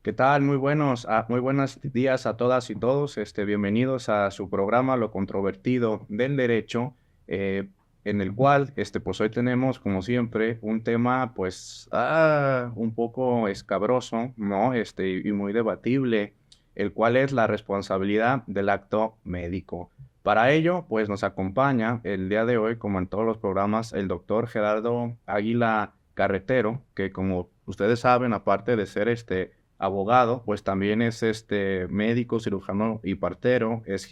¿Qué tal? Muy buenos días a todas y todos. Bienvenidos a su programa Lo Controvertido del Derecho, eh, en el cual, pues hoy tenemos, como siempre, un tema, pues, un poco escabroso, ¿no? Y muy debatible, el cual es la responsabilidad del acto médico. Para ello, pues, nos acompaña el día de hoy, como en todos los programas, el doctor Gerardo Águila Carretero, que como ustedes saben, aparte de ser abogado, pues también es médico, cirujano y partero, es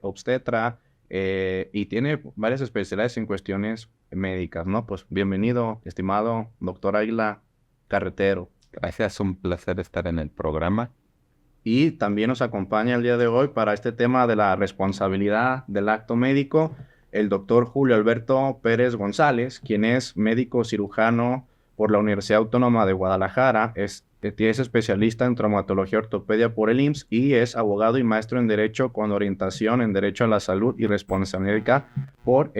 obstetra, y tiene varias especialidades en cuestiones médicas, ¿no? Pues bienvenido, estimado doctor Águila Carretero. Gracias, un placer estar en el programa. Y también nos acompaña el día de hoy para este tema de la responsabilidad del acto médico, el doctor Julio Alberto Pérez González, quien es médico cirujano por la Universidad Autónoma de Guadalajara, es especialista en traumatología ortopedia por el IMSS y es abogado y maestro en Derecho con orientación en Derecho a la Salud y Responsabilidad por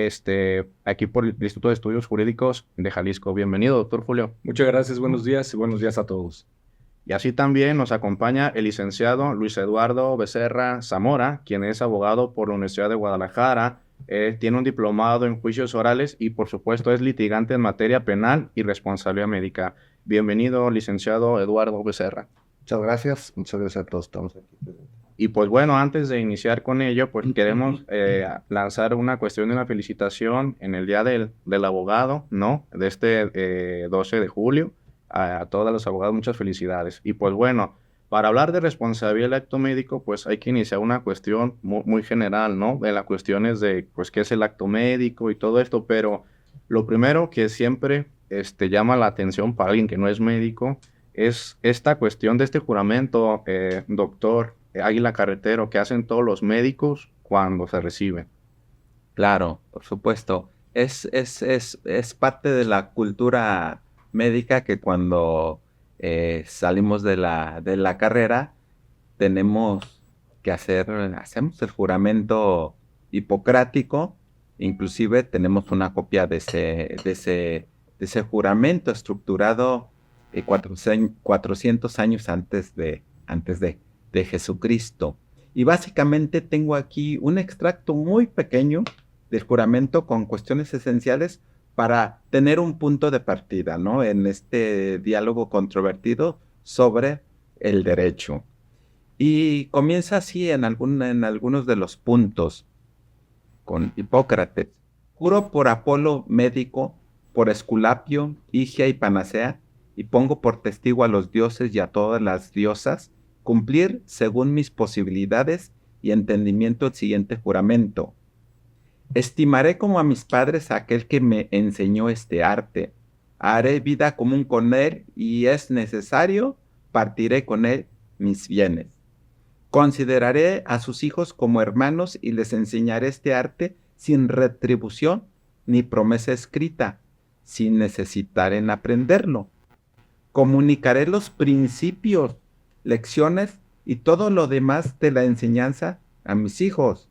aquí por el Instituto de Estudios Jurídicos de Jalisco. Bienvenido, doctor Julio. Muchas gracias, buenos días y buenos días a todos. Y así también nos acompaña el licenciado Luis Eduardo Becerra Zamora, quien es abogado por la Universidad de Guadalajara, tiene un diplomado en juicios orales y por supuesto es litigante en materia penal y responsabilidad médica. Bienvenido, licenciado Eduardo Becerra. Muchas gracias a todos, estamos aquí presentes. Y pues bueno, antes de iniciar con ello, pues queremos lanzar una cuestión de una felicitación en el Día del Abogado, ¿no? De 12 de julio. A todos los abogados, muchas felicidades. Y pues bueno, para hablar de responsabilidad del acto médico, pues hay que iniciar una cuestión muy general, ¿no? De las cuestiones de, pues, qué es el acto médico y todo esto, pero lo primero que siempre llama la atención para alguien que no es médico es esta cuestión de este juramento, doctor Águila Carretero, que hacen todos los médicos cuando se reciben. Claro, por supuesto. Es parte de la cultura médica que cuando salimos de la carrera tenemos que hacemos el juramento hipocrático. Inclusive tenemos una copia de ese juramento estructurado 400 años antes de Jesucristo. Y básicamente tengo aquí un extracto muy pequeño del juramento con cuestiones esenciales para tener un punto de partida, ¿no? En este diálogo controvertido sobre el derecho. Y comienza así en algunos de los puntos con Hipócrates. Juro por Apolo médico, por Esculapio, Higia y Panacea, y pongo por testigo a los dioses y a todas las diosas, cumplir según mis posibilidades y entendimiento el siguiente juramento. Estimaré como a mis padres a aquel que me enseñó este arte. Haré vida común con él y es necesario, partiré con él mis bienes. Consideraré a sus hijos como hermanos y les enseñaré este arte sin retribución ni promesa escrita, sin necesitar en aprenderlo. Comunicaré los principios, lecciones y todo lo demás de la enseñanza a mis hijos,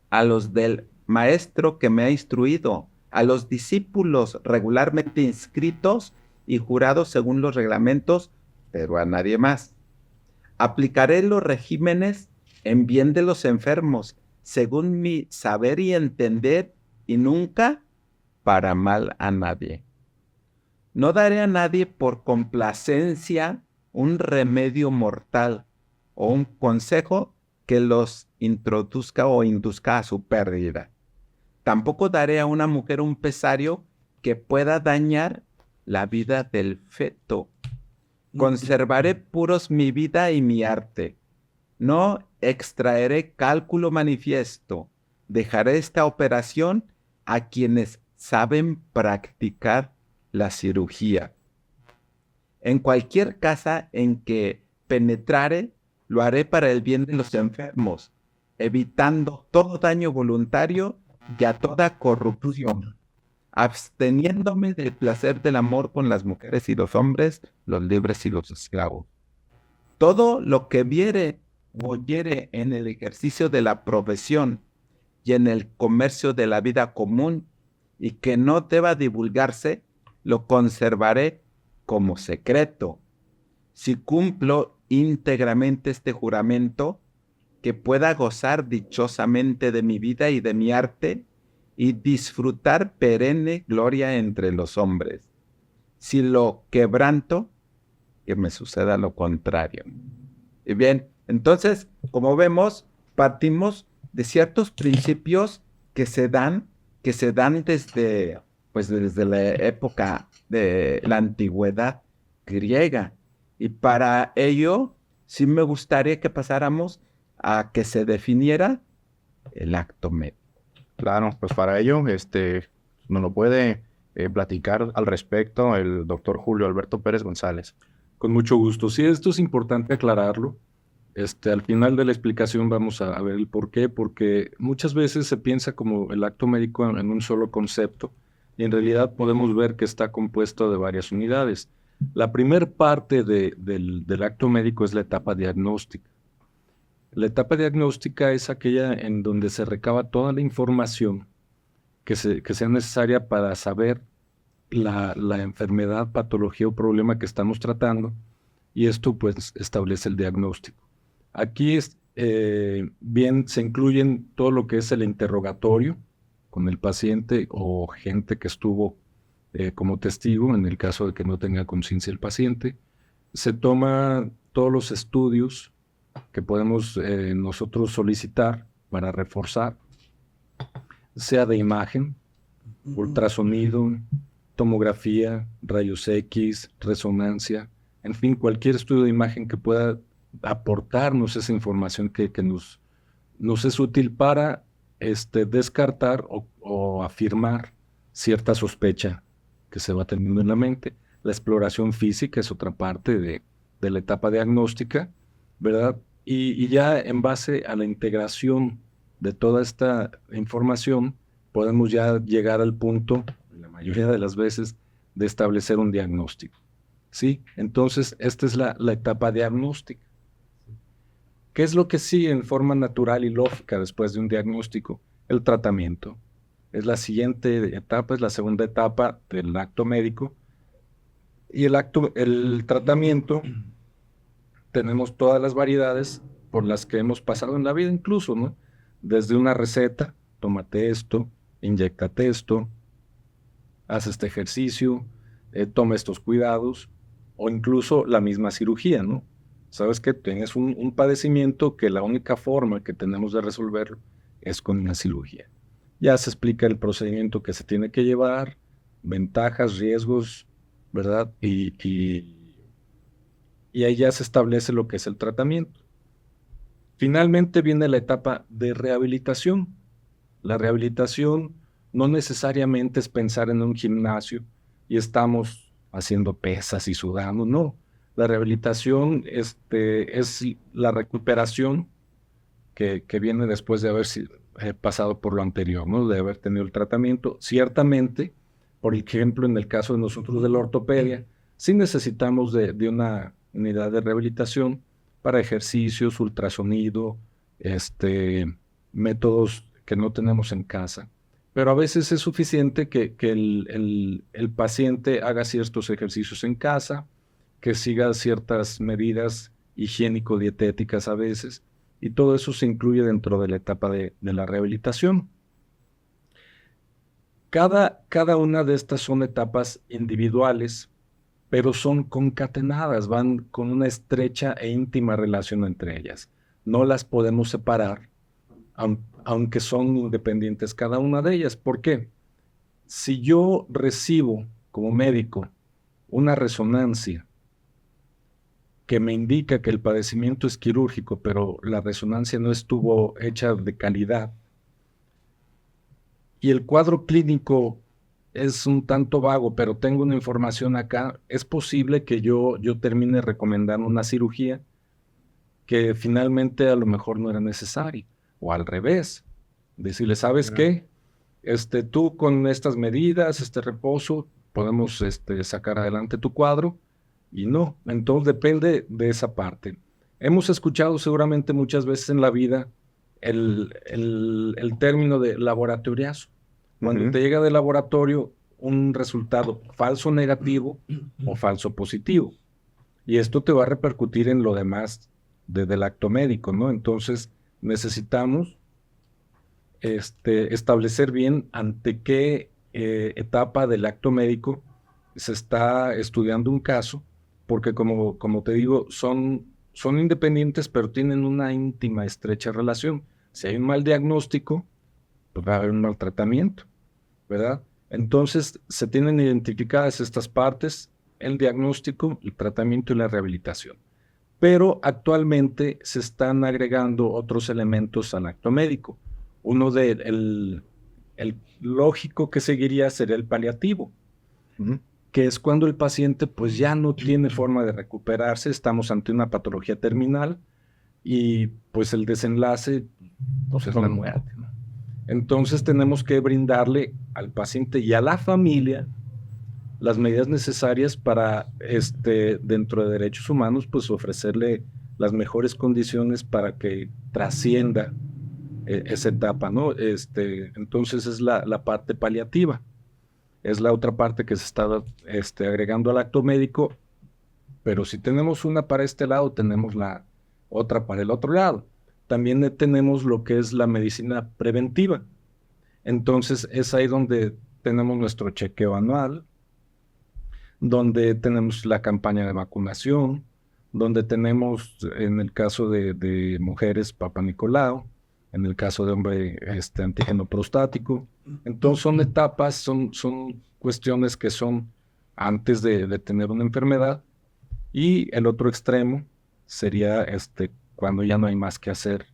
a los del maestro que me ha instruido, a los discípulos regularmente inscritos y jurados según los reglamentos, pero a nadie más. Aplicaré los regímenes en bien de los enfermos, según mi saber y entender, y nunca para mal a nadie. No daré a nadie por complacencia un remedio mortal o un consejo que los introduzca o induzca a su pérdida. Tampoco daré a una mujer un pesario que pueda dañar la vida del feto. Conservaré puros mi vida y mi arte. No extraeré cálculo manifiesto. Dejaré esta operación a quienes saben practicar la cirugía. En cualquier casa en que penetrare, lo haré para el bien de los enfermos, evitando todo daño voluntario y a toda corrupción, absteniéndome del placer del amor con las mujeres y los hombres, los libres y los esclavos. Todo lo que viere o oyere en el ejercicio de la profesión y en el comercio de la vida común y que no deba divulgarse, lo conservaré como secreto. si cumplo íntegramente este juramento, que pueda gozar dichosamente de mi vida y de mi arte y disfrutar perenne gloria entre los hombres. Si lo quebranto, que me suceda lo contrario. Y bien, entonces, como vemos, partimos de ciertos principios que se dan desde, pues, desde la época de la antigüedad griega. Y para ello, sí me gustaría que pasáramos a que se definiera el acto médico. Claro, pues para ello, nos lo puede platicar al respecto el doctor Julio Alberto Pérez González. Con mucho gusto. Sí, esto es importante aclararlo. Al final de la explicación vamos a ver el por qué, porque muchas veces se piensa como el acto médico en un solo concepto, y en realidad podemos ver que está compuesto de varias unidades. La primera parte del acto médico es la etapa diagnóstica. La etapa diagnóstica es aquella en donde se recaba toda la información que sea necesaria para saber la enfermedad, patología o problema que estamos tratando, y esto pues establece el diagnóstico. Aquí bien se incluyen todo lo que es el interrogatorio con el paciente o gente que estuvo como testigo en el caso de que no tenga conciencia el paciente. Se toma todos los estudios que podemos nosotros solicitar para reforzar, sea de imagen, ultrasonido, tomografía, rayos X, resonancia, en fin, cualquier estudio de imagen que pueda aportarnos esa información que nos es útil para descartar o afirmar cierta sospecha que se va teniendo en la mente. La exploración física es otra parte de la etapa diagnóstica, ¿verdad? Y ya en base a la integración de toda esta información, podemos ya llegar al punto, la mayoría de las veces, de establecer un diagnóstico. ¿Sí? Entonces, esta es la etapa diagnóstica. ¿Qué es lo que sigue en forma natural y lógica después de un diagnóstico? El tratamiento. Es la siguiente etapa, es la segunda etapa del acto médico. Y el tratamiento, tenemos todas las variedades por las que hemos pasado en la vida incluso, ¿no? Desde una receta, tómate esto, inyéctate esto, haz este ejercicio, toma estos cuidados, o incluso la misma cirugía, ¿no? Sabes que tienes un padecimiento que la única forma que tenemos de resolverlo es con una cirugía. Ya se explica el procedimiento que se tiene que llevar, ventajas, riesgos, ¿verdad? Y ahí ya se establece lo que es el tratamiento. Finalmente viene la etapa de rehabilitación. La rehabilitación no necesariamente es pensar en un gimnasio y estamos haciendo pesas y sudando, no. La rehabilitación es la recuperación que viene después de haber pasado por lo anterior, ¿no? De haber tenido el tratamiento. Ciertamente, por ejemplo, en el caso de nosotros de la ortopedia, sí necesitamos de una unidad de rehabilitación para ejercicios, ultrasonido, métodos que no tenemos en casa. Pero a veces es suficiente que el paciente haga ciertos ejercicios en casa, que siga ciertas medidas higiénico-dietéticas a veces, y todo eso se incluye dentro de la etapa de la rehabilitación. Cada una de estas son etapas individuales, pero son concatenadas, van con una estrecha e íntima relación entre ellas. No las podemos separar, aunque son independientes cada una de ellas. ¿Por qué? Si yo recibo como médico una resonancia que me indica que el padecimiento es quirúrgico, pero la resonancia no estuvo hecha de calidad, y el cuadro clínico es un tanto vago, pero tengo una información acá, es posible que yo termine recomendando una cirugía que finalmente a lo mejor no era necesaria, o al revés, decirle, ¿sabes qué? Tú con estas medidas, este reposo, podemos sacar adelante tu cuadro, y no. Entonces depende de esa parte. Hemos escuchado seguramente muchas veces en la vida el término de laboratoriazo. Cuando te llega de laboratorio un resultado falso negativo o falso positivo. y esto te va a repercutir en lo demás del acto médico, ¿no? Entonces necesitamos establecer bien ante qué etapa del acto médico se está estudiando un caso, porque como te digo, son independientes, pero tienen una íntima, estrecha relación. Si hay un mal diagnóstico, pues va a haber un mal tratamiento, ¿verdad? Entonces, se tienen identificadas estas partes, el diagnóstico, el tratamiento y la rehabilitación. Pero actualmente se están agregando otros elementos al acto médico. Uno el lógico que seguiría sería el paliativo, que es cuando el paciente pues ya no tiene forma de recuperarse, estamos ante una patología terminal y pues el desenlace pues es la muerte, ¿no? Entonces tenemos que brindarle al paciente y a la familia las medidas necesarias para, dentro de derechos humanos, pues ofrecerle las mejores condiciones para que trascienda esa etapa, ¿no? Entonces es la parte paliativa, es la otra parte que se está agregando al acto médico, pero si tenemos una para este lado, tenemos la otra para el otro lado. También tenemos lo que es la medicina preventiva. Entonces es ahí donde tenemos nuestro chequeo anual, donde tenemos la campaña de vacunación, donde tenemos, en el caso de mujeres, Papa Nicolau, en el caso de hombre, antígeno prostático. Entonces son etapas, son cuestiones que son antes de tener una enfermedad, y el otro extremo sería cuando ya no hay más que hacer,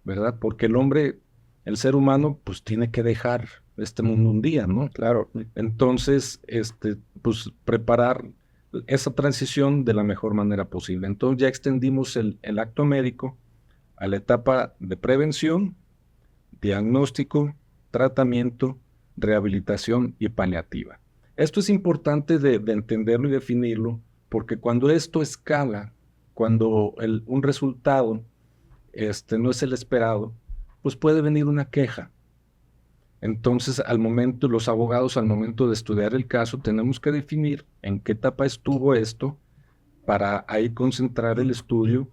¿verdad? Porque el hombre, el ser humano, pues tiene que dejar este mundo un día, ¿no? Claro. Entonces, pues preparar esa transición de la mejor manera posible. Entonces ya extendimos el acto médico a la etapa de prevención, diagnóstico, tratamiento, rehabilitación y paliativa. Esto es importante de entenderlo y definirlo, porque cuando esto escala, cuando un resultado no es el esperado, pues puede venir una queja. Entonces, los abogados, al momento de estudiar el caso, tenemos que definir en qué etapa estuvo esto para ahí concentrar el estudio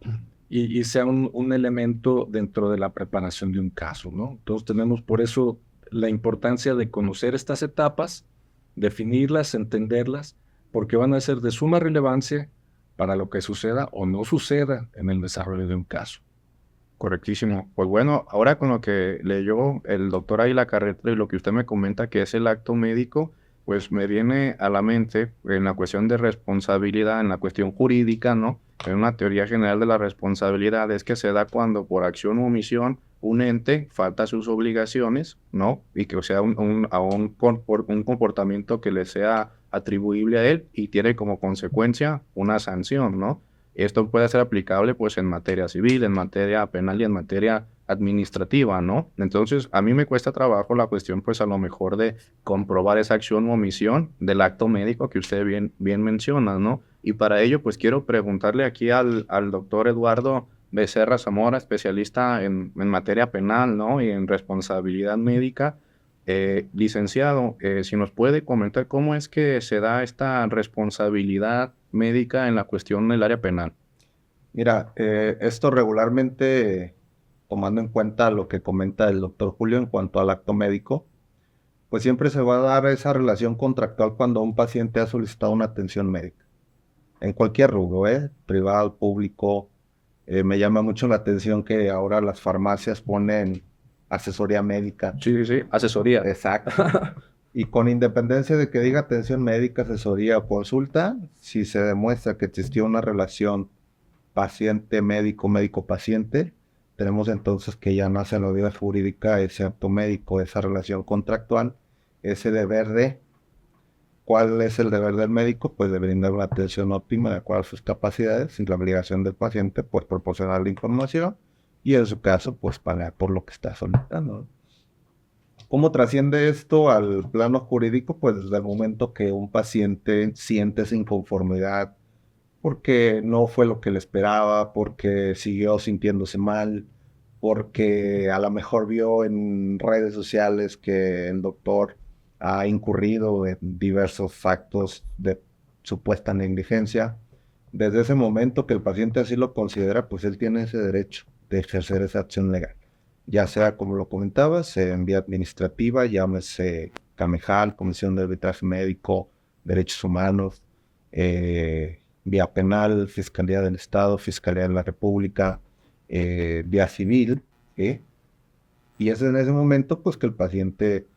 y sea un elemento dentro de la preparación de un caso, ¿no? Entonces, tenemos por eso la importancia de conocer estas etapas, definirlas, entenderlas, porque van a ser de suma relevancia para lo que suceda o no suceda en el desarrollo de un caso. Correctísimo. Pues bueno, ahora con lo que leyó el doctor Águila Carretra y lo que usted me comenta que es el acto médico, pues me viene a la mente en la cuestión de responsabilidad, en la cuestión jurídica, ¿no? En una teoría general de la responsabilidad es que se da cuando por acción u omisión un ente falta a sus obligaciones, ¿no? Y que sea un comportamiento que le sea atribuible a él y tiene como consecuencia una sanción, ¿no? Esto puede ser aplicable pues en materia civil, en materia penal y en materia administrativa, ¿no? Entonces, a mí me cuesta trabajo la cuestión pues a lo mejor de comprobar esa acción o omisión del acto médico que usted bien menciona, ¿no? Y para ello pues quiero preguntarle aquí al doctor Eduardo Becerra Zamora, especialista en materia penal, ¿no? Y en responsabilidad médica. Licenciado, si nos puede comentar cómo es que se da esta responsabilidad médica en la cuestión del área penal. Mira, esto regularmente, tomando en cuenta lo que comenta el doctor Julio en cuanto al acto médico, pues siempre se va a dar esa relación contractual cuando un paciente ha solicitado una atención médica. En cualquier rubro, privado, público. Me llama mucho la atención que ahora las farmacias ponen asesoría médica. Sí, asesoría. Exacto. Y con independencia de que diga atención médica, asesoría o consulta, si se demuestra que existió una relación paciente-médico, médico-paciente, tenemos entonces que ya nace en la vida jurídica ese acto médico, esa relación contractual, ese deber de... ¿Cuál es el deber del médico? Pues de brindar una atención óptima de acuerdo a sus capacidades, sin la obligación del paciente, pues proporcionar la información y en su caso, pues pagar por lo que está solicitando. ¿Cómo trasciende esto al plano jurídico? Pues desde el momento que un paciente siente esa inconformidad porque no fue lo que le esperaba, porque siguió sintiéndose mal, porque a lo mejor vio en redes sociales que el doctor ha incurrido en diversos actos de supuesta negligencia. Desde ese momento que el paciente así lo considera, pues él tiene ese derecho de ejercer esa acción legal. Ya sea, como lo comentabas, en vía administrativa, llámese CAMEJAL, Comisión de Arbitraje Médico, Derechos Humanos, vía penal, Fiscalía del Estado, Fiscalía de la República, vía civil, ¿sí? Y es en ese momento pues que el paciente,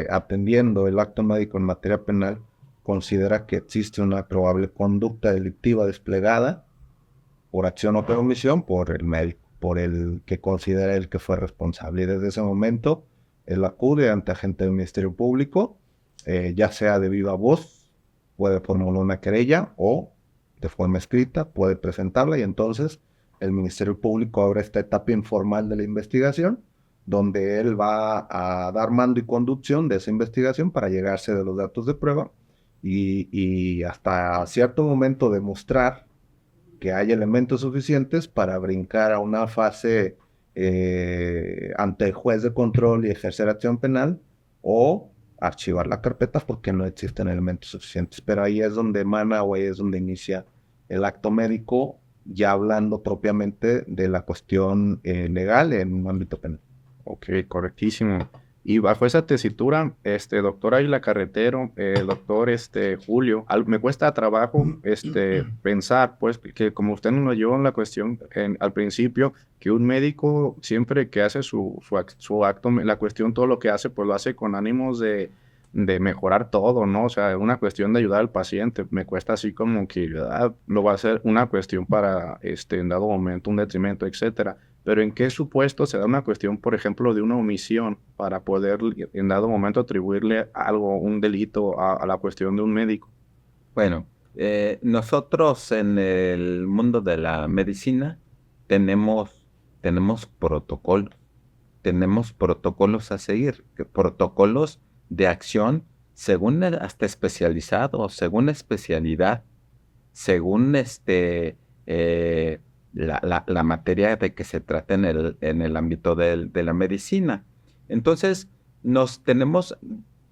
atendiendo el acto médico en materia penal, considera que existe una probable conducta delictiva desplegada por acción o por omisión por el médico, por el que considera el que fue responsable. Y desde ese momento, él acude ante agente del Ministerio Público, ya sea de viva voz, puede formular una querella o de forma escrita, puede presentarla y entonces el Ministerio Público abre esta etapa informal de la investigación, donde él va a dar mando y conducción de esa investigación para llegarse de los datos de prueba y hasta cierto momento demostrar que hay elementos suficientes para brincar a una fase ante el juez de control y ejercer acción penal o archivar la carpeta porque no existen elementos suficientes. Pero ahí es donde emana o ahí es donde inicia el acto médico, ya hablando propiamente de la cuestión legal en un ámbito penal. Ok, correctísimo. Y bajo esa tesitura, doctor Águila Carretero, doctor Julio, me cuesta trabajo pensar, pues, que como usted nos lo llevó en la cuestión al principio, que un médico siempre que hace su acto, la cuestión, todo lo que hace, pues lo hace con ánimos de mejorar todo, ¿no? O sea, una cuestión de ayudar al paciente. Me cuesta así como que lo va a hacer una cuestión para, en dado momento, un detrimento, etcétera. Pero ¿en qué supuesto se da una cuestión, por ejemplo, de una omisión para poder en dado momento atribuirle algo, un delito a la cuestión de un médico? Bueno, nosotros en el mundo de la medicina tenemos protocolos a seguir, protocolos de acción según hasta especializado, según especialidad, según la materia de que se trata en el ámbito de la medicina. Entonces, nos tenemos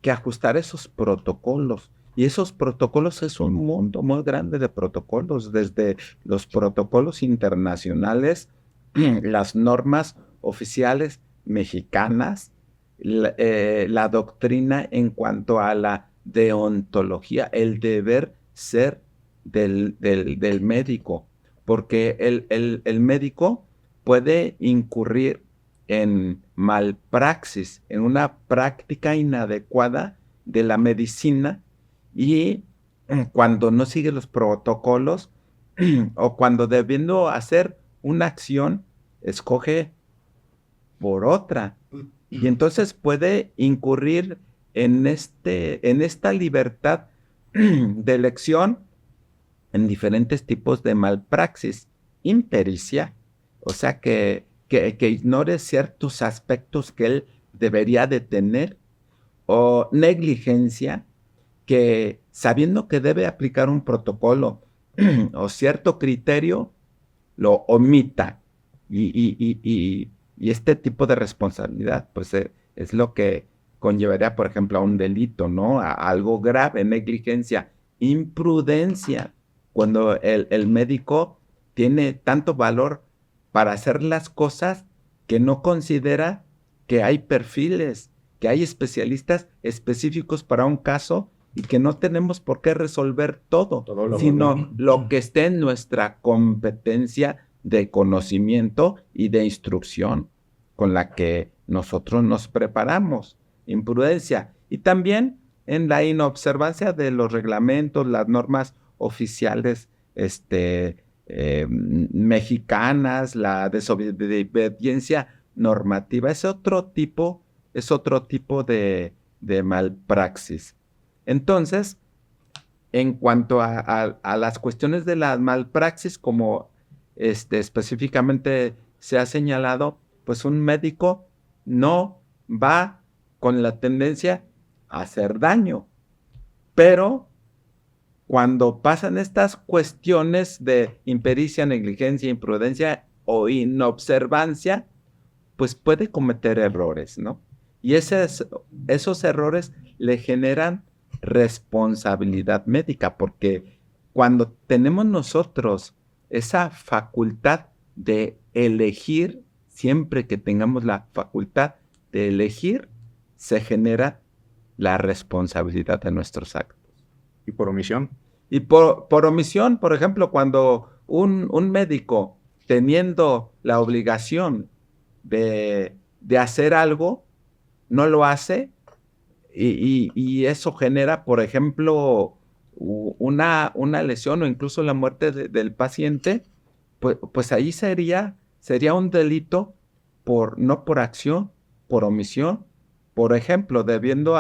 que ajustar esos protocolos. Y esos protocolos es un mundo muy grande de protocolos, desde los protocolos internacionales, las normas oficiales mexicanas, la doctrina en cuanto a la deontología, el deber ser del médico, porque el médico puede incurrir en malpraxis, en una práctica inadecuada de la medicina y cuando no sigue los protocolos o cuando debiendo hacer una acción, escoge por otra. Y entonces puede incurrir en esta libertad de elección en diferentes tipos de malpraxis, impericia, o sea que ignore ciertos aspectos que él debería de tener, o negligencia, que sabiendo que debe aplicar un protocolo o cierto criterio, lo omita. Y este tipo de responsabilidad, pues es lo que conllevaría, por ejemplo, a un delito, ¿no? A algo grave, negligencia, imprudencia, cuando el médico tiene tanto valor para hacer las cosas que no considera que hay perfiles, que hay especialistas específicos para un caso y que no tenemos por qué resolver todo sino lo que esté en nuestra competencia de conocimiento y de instrucción con la que nosotros nos preparamos. Imprudencia. Y también en la inobservancia de los reglamentos, las normas oficiales mexicanas, la desobediencia normativa, es otro tipo de malpraxis. Entonces, en cuanto a las cuestiones de la malpraxis, como específicamente se ha señalado, pues un médico no va con la tendencia a hacer daño, pero cuando pasan estas cuestiones de impericia, negligencia, imprudencia o inobservancia, pues puede cometer errores, ¿no? Y esos errores le generan responsabilidad médica, porque cuando tenemos nosotros esa facultad de elegir, siempre que tengamos la facultad de elegir, se genera la responsabilidad de nuestros actos. ¿Y por omisión? Y por omisión, por ejemplo, cuando un médico, teniendo la obligación de hacer algo, no lo hace, y eso genera, por ejemplo, una lesión o incluso la muerte del paciente, pues ahí sería un delito no por acción, por omisión. Por ejemplo, debiendo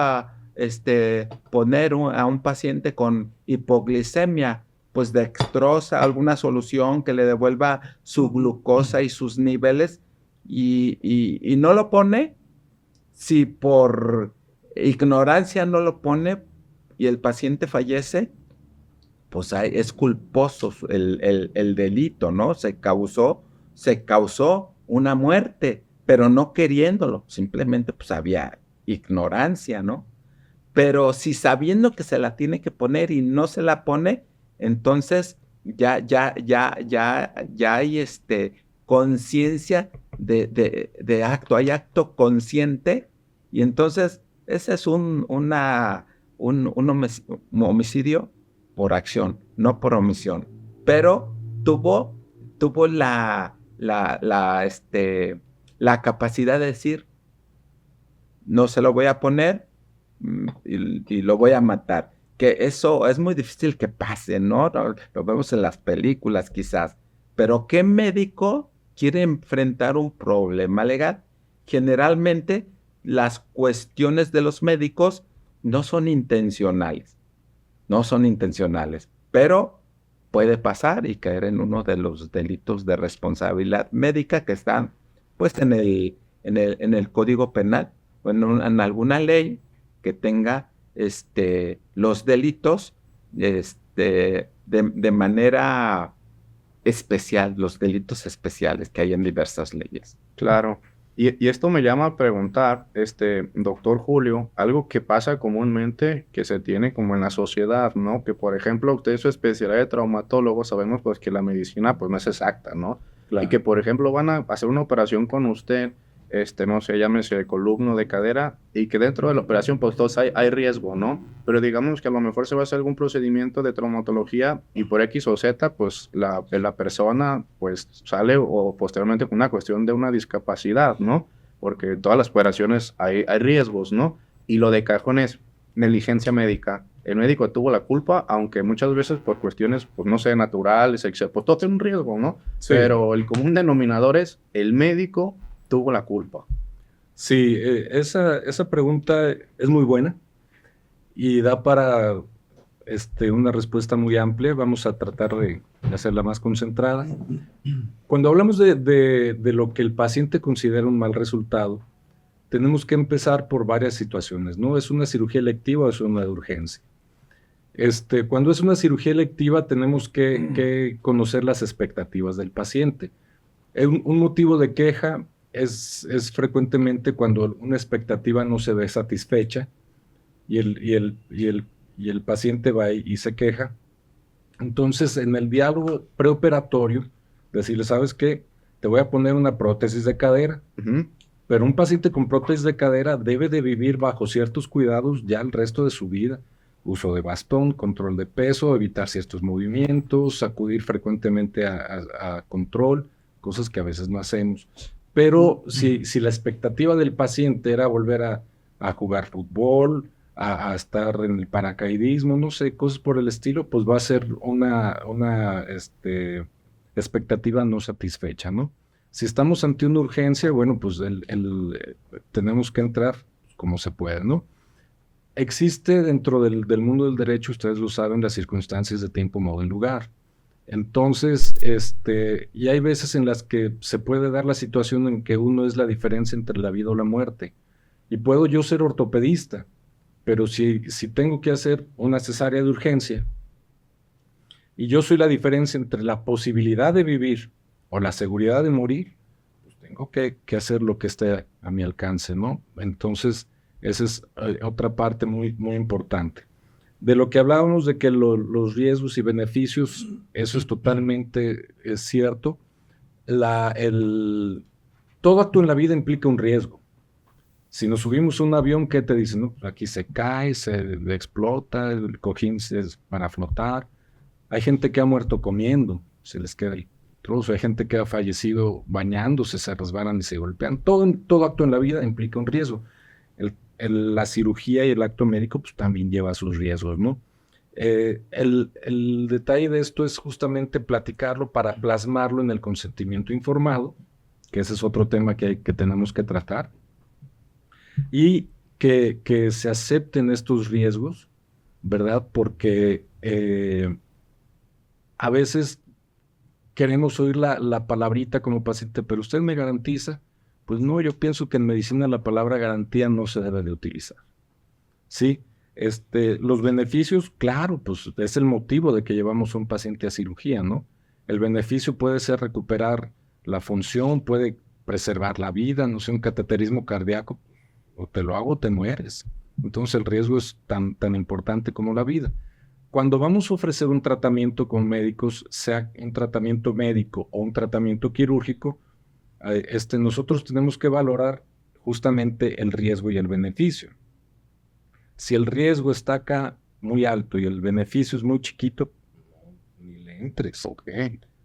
poner a un paciente con hipoglicemia, pues dextrosa, alguna solución que le devuelva su glucosa y sus niveles, y no lo pone, si por ignorancia no lo pone y el paciente fallece, pues es culposo el delito, ¿no? Se causó una muerte, pero no queriéndolo, simplemente pues había ignorancia, ¿no? Pero si sabiendo que se la tiene que poner y no se la pone, entonces ya hay conciencia de acto, hay acto consciente, y entonces ese es un homicidio por acción, no por omisión. Pero tuvo la capacidad de decir, no se lo voy a poner, y lo voy a matar. Que eso es muy difícil que pase, ¿no? Lo vemos en las películas quizás. Pero ¿qué médico quiere enfrentar un problema legal? Generalmente las cuestiones de los médicos no son intencionales. No son intencionales, pero puede pasar y caer en uno de los delitos de responsabilidad médica que están pues en el Código Penal o en alguna ley que tenga los delitos de manera especial, los delitos especiales que hay en diversas leyes. Claro. Y esto me llama a preguntar, doctor Julio, algo que pasa comúnmente, que se tiene como en la sociedad, ¿no? Que, por ejemplo, usted es su especialidad de traumatólogo, sabemos pues que la medicina pues no es exacta, ¿no? Claro. Y que, por ejemplo, van a hacer una operación con usted, no sé, llámese de columna, de cadera, y que dentro de la operación pues todos hay riesgo, ¿no? Pero digamos que a lo mejor se va a hacer algún procedimiento de traumatología y por X o Z, pues la persona pues sale o posteriormente con una cuestión de una discapacidad, ¿no? Porque en todas las operaciones hay riesgos, ¿no? Y lo de cajón es negligencia médica. El médico tuvo la culpa, aunque muchas veces por cuestiones, pues no sé, naturales, etc. Pues todo tiene un riesgo, ¿no? Sí. Pero el común denominador es el médico tuvo la culpa. Sí, esa pregunta es muy buena y da para una respuesta muy amplia. Vamos a tratar de hacerla más concentrada. Cuando hablamos de lo que el paciente considera un mal resultado, tenemos que empezar por varias situaciones, ¿no? ¿Es una cirugía electiva o es una de urgencia? Cuando es una cirugía electiva, tenemos que conocer las expectativas del paciente. Un motivo de queja es frecuentemente cuando una expectativa no se ve satisfecha y el paciente va y se queja. Entonces, en el diálogo preoperatorio, decirle, ¿sabes qué? Te voy a poner una prótesis de cadera, pero un paciente con prótesis de cadera debe de vivir bajo ciertos cuidados ya el resto de su vida. Uso de bastón, control de peso, evitar ciertos movimientos, acudir frecuentemente a control, cosas que a veces no hacemos. Pero si la expectativa del paciente era volver a jugar fútbol, a estar en el paracaidismo, no sé, cosas por el estilo, pues va a ser una expectativa no satisfecha, ¿no? Si estamos ante una urgencia, bueno, pues tenemos que entrar como se puede, ¿no? Existe dentro del mundo del derecho, ustedes lo saben, las circunstancias de tiempo, modo y lugar. Entonces, y hay veces en las que se puede dar la situación en que uno es la diferencia entre la vida o la muerte. Y puedo yo ser ortopedista, pero si tengo que hacer una cesárea de urgencia y yo soy la diferencia entre la posibilidad de vivir o la seguridad de morir, pues tengo que hacer lo que esté a mi alcance, ¿no? Entonces, esa es otra parte muy, muy importante. De lo que hablábamos de que los riesgos y beneficios, eso es totalmente cierto. Todo acto en la vida implica un riesgo. Si nos subimos a un avión, ¿qué te dicen? No, pues aquí se cae, se explota, el cojín es para flotar. Hay gente que ha muerto comiendo, se les queda el trozo. Hay gente que ha fallecido bañándose, se resbalan y se golpean. Todo acto en la vida implica un riesgo. La cirugía y el acto médico pues, también lleva sus riesgos, ¿no? El detalle de esto es justamente platicarlo para plasmarlo en el consentimiento informado, que ese es otro tema que tenemos que tratar, y que se acepten estos riesgos, ¿verdad? Porque a veces queremos oír la palabrita como paciente, pero usted me garantiza. Pues no, yo pienso que en medicina la palabra garantía no se debe de utilizar. Sí, los beneficios, claro, pues es el motivo de que llevamos a un paciente a cirugía, ¿no? El beneficio puede ser recuperar la función, puede preservar la vida, no sé, un cateterismo cardíaco, o te lo hago o te mueres. Entonces el riesgo es tan importante como la vida. Cuando vamos a ofrecer un tratamiento con médicos, sea un tratamiento médico o un tratamiento quirúrgico, nosotros tenemos que valorar justamente el riesgo y el beneficio. Si el riesgo está acá muy alto y el beneficio es muy chiquito, ni le entres. Ok.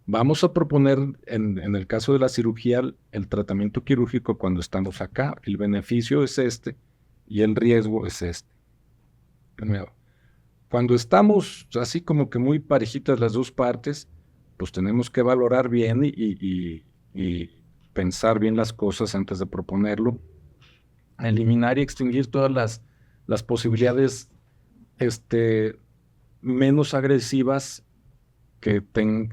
Vamos a proponer, en el caso de la cirugía, el tratamiento quirúrgico cuando estamos acá. El beneficio es este y el riesgo es este. Cuando estamos así como que muy parejitas las dos partes, pues tenemos que valorar bien y pensar bien las cosas antes de proponerlo. Eliminar y extinguir todas las posibilidades menos agresivas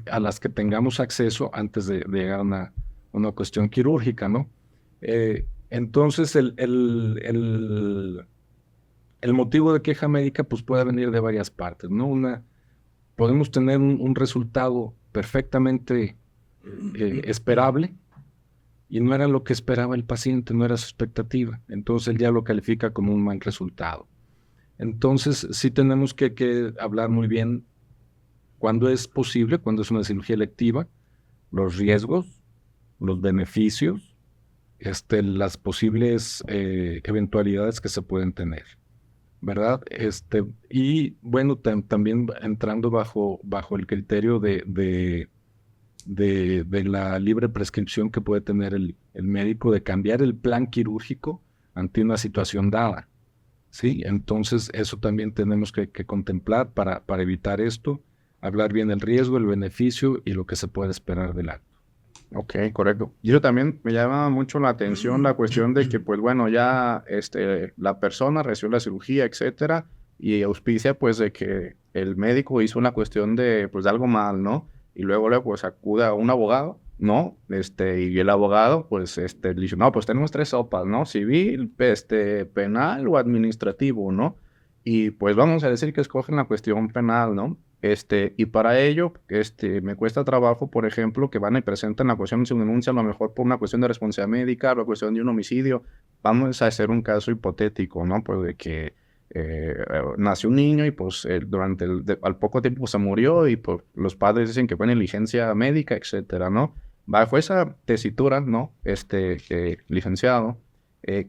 a las que tengamos acceso antes de llegar a una cuestión quirúrgica, ¿no? Entonces, el motivo de queja médica pues puede venir de varias partes, ¿no? Podemos tener un resultado perfectamente esperable y no era lo que esperaba el paciente, no era su expectativa. Entonces él ya lo califica como un mal resultado. Entonces sí tenemos que hablar muy bien cuando es posible, cuando es una cirugía electiva, los riesgos, los beneficios, las posibles eventualidades que se pueden tener, ¿verdad? Y bueno, también entrando bajo el criterio de la libre prescripción que puede tener el médico de cambiar el plan quirúrgico ante una situación dada, ¿sí? Entonces eso también tenemos que contemplar para evitar esto, hablar bien el riesgo, el beneficio y lo que se puede esperar del acto. Ok, correcto. Y eso también me llama mucho la atención la cuestión de que, pues bueno, ya la persona recibió la cirugía, etcétera, y auspicia pues de que el médico hizo una cuestión de pues de algo mal, ¿no? Y luego pues acude a un abogado, ¿no? Y el abogado pues le dice, no, pues tenemos 3 sopas, ¿no? Civil, penal o administrativo, ¿no? Y pues vamos a decir que escogen la cuestión penal, ¿no? Y para ello, me cuesta trabajo, por ejemplo, que van y presentan la cuestión de su denuncia, a lo mejor por una cuestión de responsabilidad médica, la cuestión de un homicidio. Vamos a hacer un caso hipotético, ¿no? Pues de que nació un niño y pues al poco tiempo se murió y pues los padres dicen que fue negligencia médica, etcétera, ¿no? Bajo esa tesitura, ¿no? Licenciado,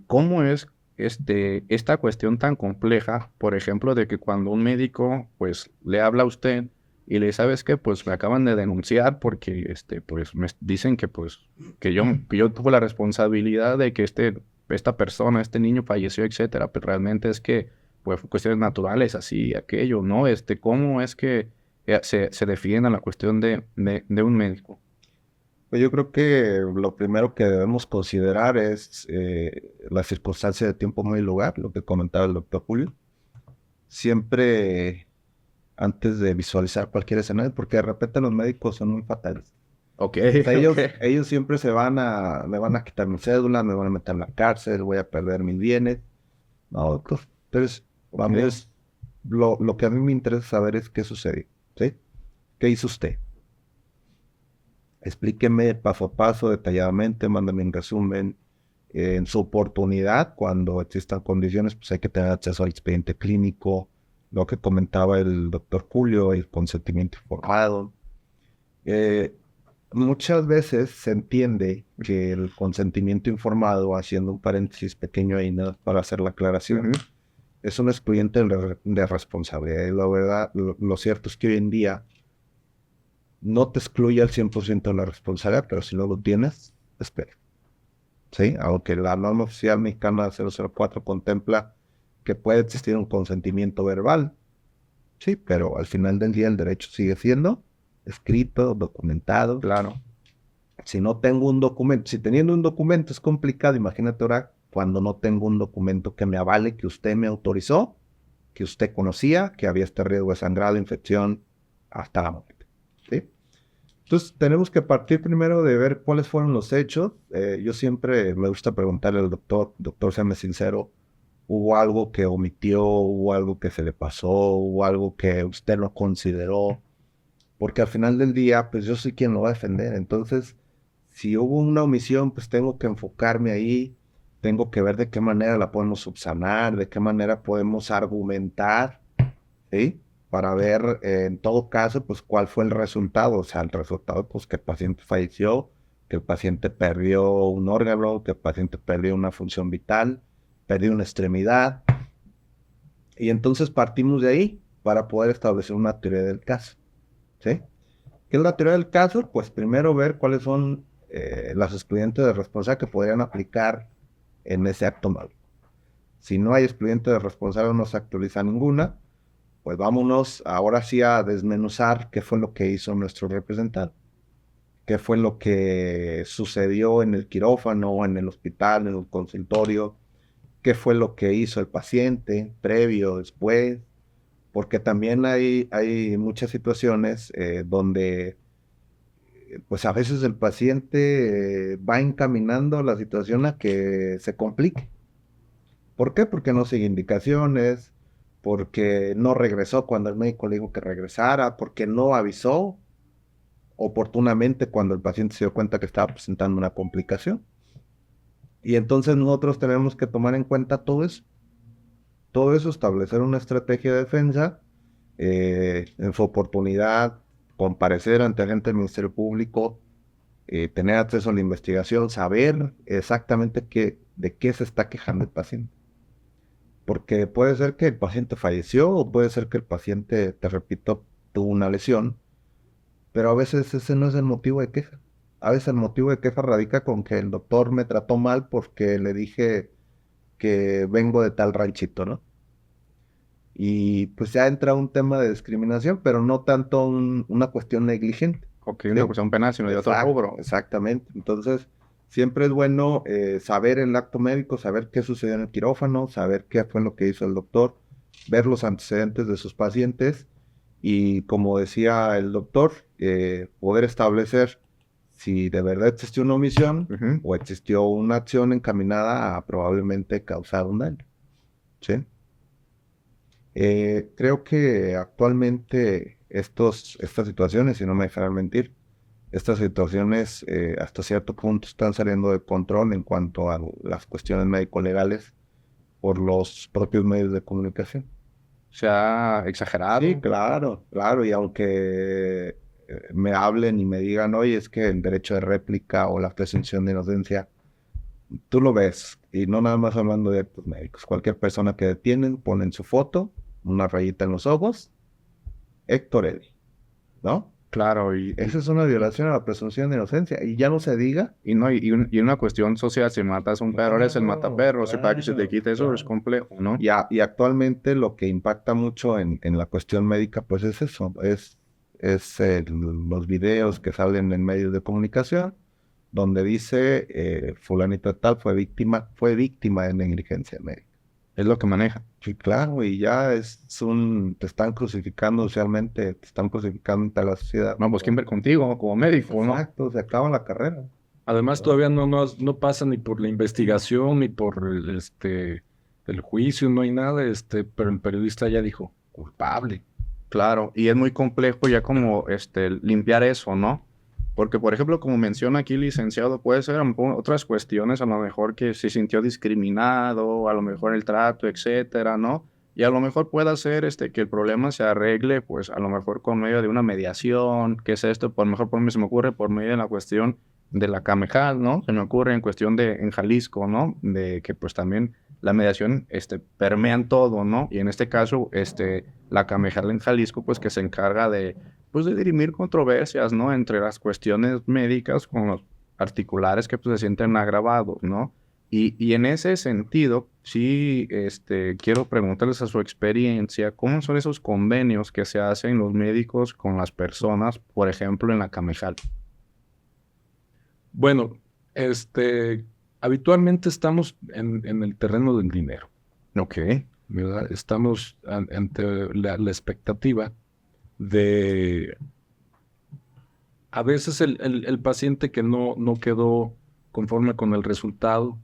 ¿cómo es esta cuestión tan compleja, por ejemplo, de que cuando un médico pues le habla a usted y le dice, ¿sabes qué? Pues me acaban de denunciar porque pues me dicen que pues que yo tuve la responsabilidad de que esta persona, este niño falleció, etcétera, pero realmente es que pues cuestiones naturales, así, aquello, ¿no? ¿Cómo es que se defiende la cuestión de un médico? Pues yo creo que lo primero que debemos considerar es la circunstancia de tiempo, modo y lugar, lo que comentaba el doctor Julio. Siempre antes de visualizar cualquier escenario, porque de repente los médicos son muy fatales. Ok. O sea, Ok. ellos siempre me van a quitar mi cédula, me van a meter en la cárcel, voy a perder mis bienes. No, doctor. Entonces, vamos, lo que a mí me interesa saber es qué sucedió, ¿sí? ¿Qué hizo usted? Explíqueme paso a paso, detalladamente, mándame un resumen. En su oportunidad, cuando existan condiciones, pues hay que tener acceso al expediente clínico, lo que comentaba el doctor Julio, el consentimiento informado. Muchas veces se entiende que el consentimiento informado, haciendo un paréntesis pequeño ahí, ¿no?, para hacer la aclaración, es un excluyente de responsabilidad. Y la verdad, lo cierto es que hoy en día no te excluye al 100% de la responsabilidad, pero si no lo tienes, espera. ¿Sí? Aunque la norma oficial mexicana 004 contempla que puede existir un consentimiento verbal, sí, pero al final del día el derecho sigue siendo escrito, documentado. Claro. Si no tengo un documento, si teniendo un documento es complicado, imagínate ahora cuando no tengo un documento que me avale que usted me autorizó, que usted conocía, que había este riesgo de sangrado, infección, hasta la muerte. ¿Sí? Entonces tenemos que partir primero de ver cuáles fueron los hechos. Yo siempre me gusta preguntarle al doctor, séame sincero, ¿hubo algo que omitió? ¿Hubo algo que se le pasó? ¿Hubo algo que usted no consideró? Porque al final del día, pues yo soy quien lo va a defender. Entonces, si hubo una omisión, pues tengo que enfocarme ahí, tengo que ver de qué manera la podemos subsanar, de qué manera podemos argumentar, ¿sí? Para ver, en todo caso, pues cuál fue el resultado. O sea, el resultado, pues que el paciente falleció, que el paciente perdió un órgano, que el paciente perdió una función vital, perdió una extremidad. Y entonces partimos de ahí para poder establecer una teoría del caso. ¿Sí? ¿Qué es la teoría del caso? Pues primero ver cuáles son las excluyentes de responsabilidad que podrían aplicar en ese acto malo. Si no hay excluyente de responsabilidad, no se actualiza ninguna, pues vámonos ahora sí a desmenuzar qué fue lo que hizo nuestro representante, qué fue lo que sucedió en el quirófano, en el hospital, en el consultorio, qué fue lo que hizo el paciente previo, después, porque también hay muchas situaciones donde pues a veces el paciente va encaminando la situación a que se complique. ¿Por qué? Porque no sigue indicaciones, porque no regresó cuando el médico le dijo que regresara, porque no avisó oportunamente cuando el paciente se dio cuenta que estaba presentando una complicación. Y entonces nosotros tenemos que tomar en cuenta todo eso, establecer una estrategia de defensa, en su oportunidad, comparecer ante agente del Ministerio Público, tener acceso a la investigación, saber exactamente de qué se está quejando el paciente. Porque puede ser que el paciente falleció o puede ser que el paciente, te repito, tuvo una lesión, pero a veces ese no es el motivo de queja. A veces el motivo de queja radica con que el doctor me trató mal porque le dije que vengo de tal ranchito, ¿no? Y pues ya entra un tema de discriminación, pero no tanto una cuestión negligente. Ok, una cuestión penal, sino de otro rubro. Exactamente. Entonces, siempre es bueno saber el acto médico, saber qué sucedió en el quirófano, saber qué fue lo que hizo el doctor, ver los antecedentes de sus pacientes y, como decía el doctor, poder establecer si de verdad existió una omisión o existió una acción encaminada a probablemente causar un daño. ¿Sí? Creo que actualmente estas situaciones, si no me dejarán mentir, estas situaciones hasta cierto punto están saliendo de control en cuanto a las cuestiones médico-legales por los propios medios de comunicación. Se ha exagerado. Sí, claro, y aunque me hablen y me digan, oye, es que el derecho de réplica o la presunción de inocencia, tú lo ves, y no nada más hablando de actos médicos, cualquier persona que detienen, ponen su foto, una rayita en los ojos, Héctor Eli, ¿no? Claro, y Esa es una violación a la presunción de inocencia, y ya no se diga. y una cuestión social, si matas a un perro, eres el mataperro, si para que se te quite eso es complejo, ¿no? Y actualmente lo que impacta mucho en la cuestión médica, pues es eso, es los videos que salen en medios de comunicación, donde dice fulanito de tal fue víctima de negligencia médica. Es lo que maneja. Sí, claro, y ya te están crucificando socialmente, te están crucificando ante la sociedad. No, pues quién ver contigo como médico, ¿no? Exacto, se acaba la carrera. Además, todavía no pasa ni por la investigación, ni por el juicio, no hay nada, pero el periodista ya dijo, culpable. Claro, y es muy complejo ya como limpiar eso, ¿no? Porque, por ejemplo, como menciona aquí el licenciado, puede ser otras cuestiones, a lo mejor que se sintió discriminado, a lo mejor el trato, etcétera, ¿no? Y a lo mejor puede ser que el problema se arregle, pues a lo mejor con medio de una mediación, ¿qué es esto? Por lo mejor por mí se me ocurre por medio de la cuestión de la Camejal, ¿no? Se me ocurre en cuestión en Jalisco, ¿no? De que pues también la mediación, permea en todo, ¿no? Y en este caso, la Camejal en Jalisco, pues que se encarga pues de dirimir controversias, ¿no? Entre las cuestiones médicas con los particulares que pues se sienten agravados, ¿no? Y en ese sentido, sí, quiero preguntarles a su experiencia, ¿cómo son esos convenios que se hacen los médicos con las personas, por ejemplo, en la Camejal? Bueno, habitualmente estamos en el terreno del dinero, Ok. ¿verdad? Estamos ante la expectativa de, a veces el paciente que no quedó conforme con el resultado,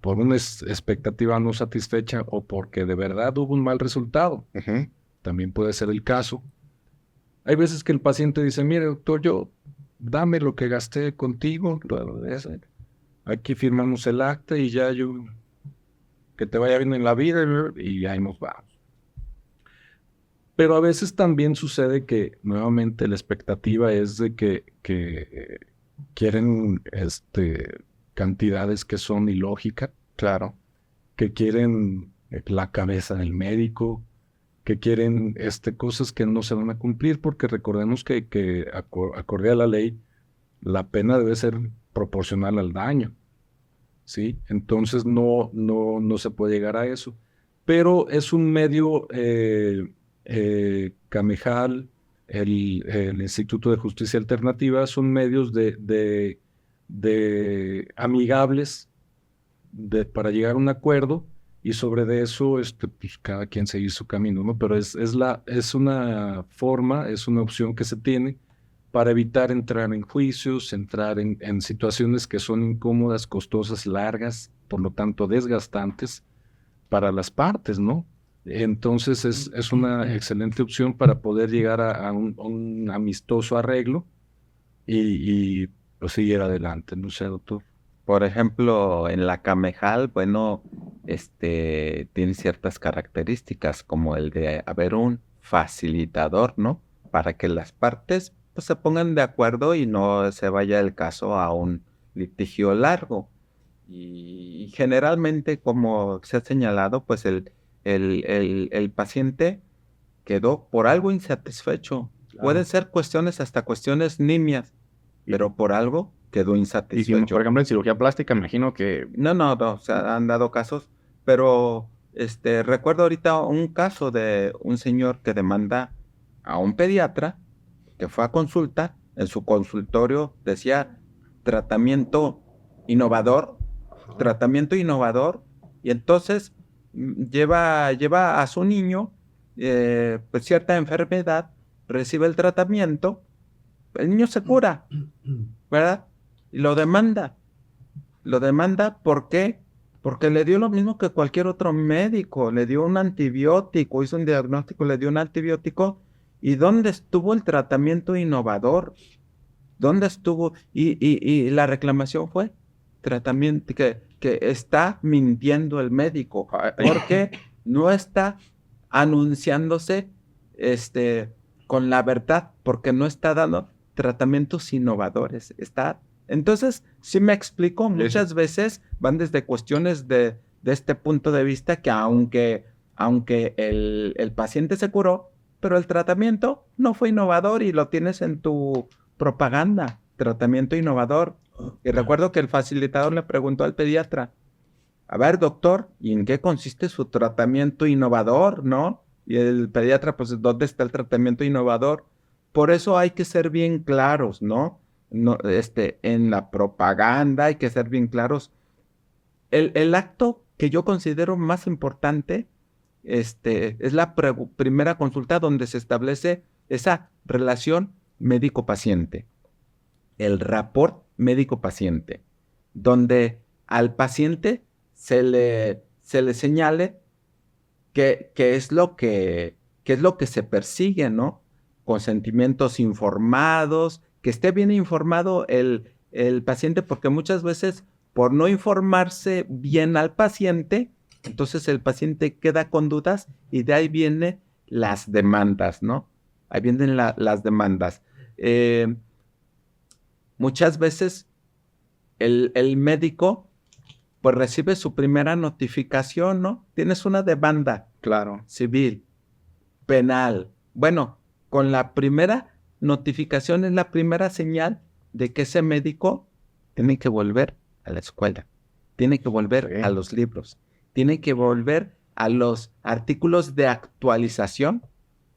por una expectativa no satisfecha o porque de verdad hubo un mal resultado. Ujú. También puede ser el caso. Hay veces que el paciente dice, mire doctor, dame lo que gasté contigo, aquí firmamos el acta y ya que te vaya bien en la vida y ahí nos vamos. Pero a veces también sucede que nuevamente la expectativa es de que quieren cantidades que son ilógicas, Claro. que quieren la cabeza del médico, que quieren cosas que no se van a cumplir, porque recordemos que acorde a la ley, la pena debe ser proporcional al daño, ¿sí? Entonces no se puede llegar a eso. Pero es un medio, Camejal, el Instituto de Justicia Alternativa, son medios de amigables para llegar a un acuerdo y sobre de eso pues cada quien seguir su camino, ¿no? Pero es una forma, es una opción que se tiene para evitar entrar en juicios, entrar en situaciones que son incómodas, costosas, largas, por lo tanto desgastantes para las partes, ¿no? Entonces es una excelente opción para poder llegar a un amistoso arreglo y pues, seguir adelante, no sé, doctor. Por ejemplo, en la Camejal, bueno, tiene ciertas características como el de haber un facilitador, ¿no? Para que las partes pues, se pongan de acuerdo y no se vaya el caso a un litigio largo. Y generalmente, como se ha señalado, pues el paciente quedó por algo insatisfecho. Claro. Pueden ser cuestiones, hasta cuestiones nimias, pero por algo quedó Y si, insatisfecho. por ejemplo, en cirugía plástica, me imagino que... No, o sea, han dado casos, pero recuerdo ahorita un caso de un señor que demanda a un pediatra que fue a consulta, en su consultorio decía tratamiento innovador, y entonces lleva a su niño, pues cierta enfermedad, recibe el tratamiento, el niño se cura, ¿verdad? Y lo demanda. ¿Por qué? Porque le dio lo mismo que cualquier otro médico, le dio un antibiótico, hizo un diagnóstico, le dio un antibiótico. ¿Y dónde estuvo el tratamiento innovador? ¿Dónde estuvo? Y la reclamación fue tratamiento que está mintiendo el médico, porque no está anunciándose con la verdad, porque no está dando tratamientos innovadores. Entonces, sí me explico, muchas veces van desde cuestiones de este punto de vista que aunque el paciente se curó, pero el tratamiento no fue innovador y lo tienes en tu propaganda, tratamiento innovador. Y recuerdo que el facilitador le preguntó al pediatra, a ver, doctor, ¿y en qué consiste su tratamiento innovador, no? Y el pediatra, pues, ¿dónde está el tratamiento innovador? Por eso hay que ser bien claros, ¿no? No, en la propaganda hay que ser bien claros. El acto que yo considero más importante es la primera consulta donde se establece esa relación médico-paciente, el rapport médico-paciente, donde al paciente se le señale qué es lo que se persigue, ¿no? Consentimientos informados, que esté bien informado el paciente, porque muchas veces por no informarse bien al paciente, Entonces el paciente queda con dudas y de ahí vienen las demandas, ¿no? Ahí vienen las demandas. Muchas veces el médico pues recibe su primera notificación, ¿no? Tienes una demanda Claro. civil, penal. Bueno, con la primera notificación es la primera señal de que ese médico tiene que volver a la escuela, tiene que volver a los libros, tiene que volver a los artículos de actualización,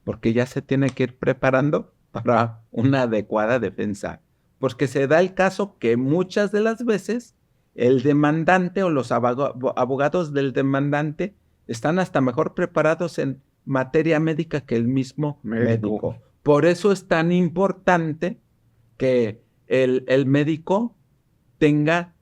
porque ya se tiene que ir preparando para una adecuada defensa. Porque se da el caso que muchas de las veces el demandante o los abogados del demandante están hasta mejor preparados en materia médica que el mismo médico. Por eso es tan importante que el médico tenga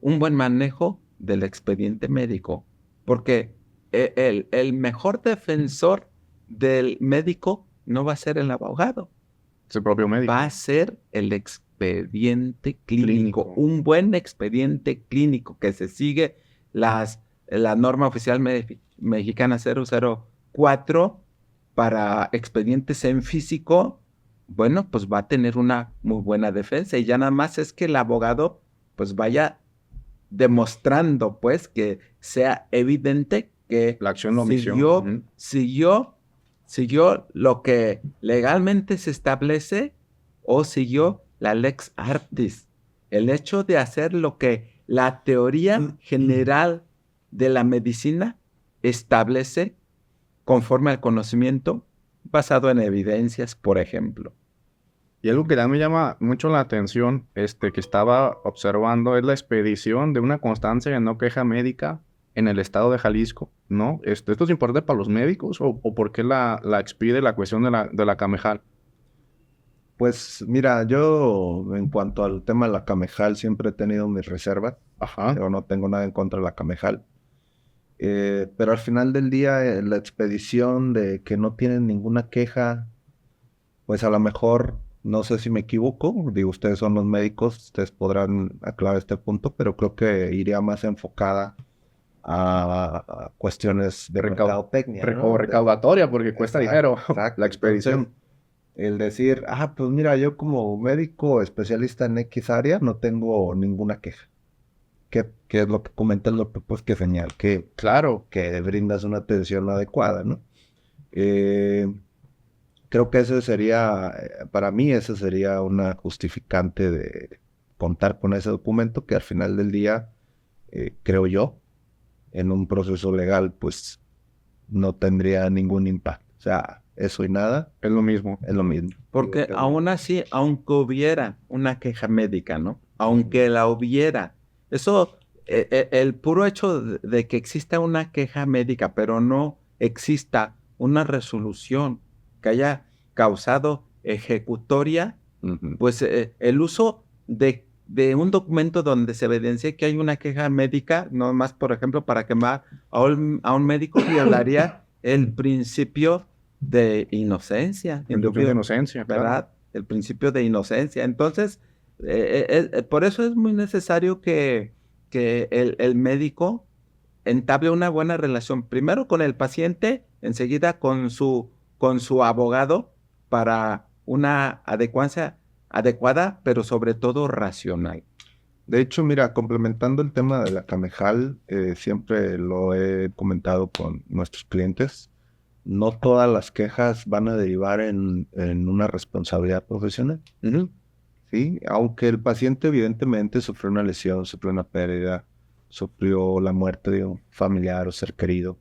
un buen manejo del expediente médico, porque el mejor defensor del médico no va a ser el abogado, Es el propio médico. va a ser el expediente clínico. Un buen expediente clínico que se sigue la norma oficial mexicana 004 para expedientes en físico. Bueno, pues va a tener una muy buena defensa y ya nada más es que el abogado pues vaya demostrando pues que sea evidente que La acción o omisión. siguió lo que legalmente se establece o siguió la lex artis. El hecho de hacer lo que la teoría general de la medicina establece conforme al conocimiento basado en evidencias, por ejemplo. Y algo que también me llama mucho la atención, que estaba observando, es la expedición de una constancia de no queja médica en el estado de Jalisco, ¿no? ¿Esto es importante para los médicos o por qué la expide la cuestión de la Camejal? Pues mira, yo en cuanto al tema de la Camejal siempre he tenido mis reservas. Ajá. Yo no tengo nada en contra de la Camejal. Pero al final del día, la expedición de que no tienen ninguna queja, pues a lo mejor, no sé si me equivoco, digo, ustedes son los médicos, ustedes podrán aclarar este punto, pero creo que iría más enfocada a cuestiones de mercadotecnia, ¿no? O recaudatoria, porque cuesta dinero Exacto. la expedición. Entonces, el decir, pues mira, yo como médico especialista en X área no tengo ninguna queja. ¿Qué es lo que comenta el doctor? Pues que señal que, Claro, que brindas una atención adecuada, ¿no? Creo que ese sería, para mí, ese sería una justificante de contar con ese documento que al final del día, creo yo, en un proceso legal, pues no tendría ningún impacto. O sea, eso y nada es lo mismo. es lo mismo. Porque aún así, aunque hubiera una queja médica, ¿no? Aunque la hubiera, eso, el puro hecho de que exista una queja médica, pero no exista una resolución que haya causado ejecutoria, pues el uso de un documento donde se evidencie que hay una queja médica, no más, por ejemplo, para quemar a un médico, violaría el principio de inocencia. El principio de inocencia, ¿verdad? claro. El principio de inocencia. Entonces, por eso es muy necesario que el médico entable una buena relación, primero con el paciente, enseguida con su abogado, para una adecuada, pero sobre todo racional. De hecho, mira, complementando el tema de la Camejal, siempre lo he comentado con nuestros clientes, no todas las quejas van a derivar en una responsabilidad profesional. ¿Sí? Aunque el paciente evidentemente sufrió una lesión, sufrió una pérdida, sufrió la muerte de un familiar o ser querido.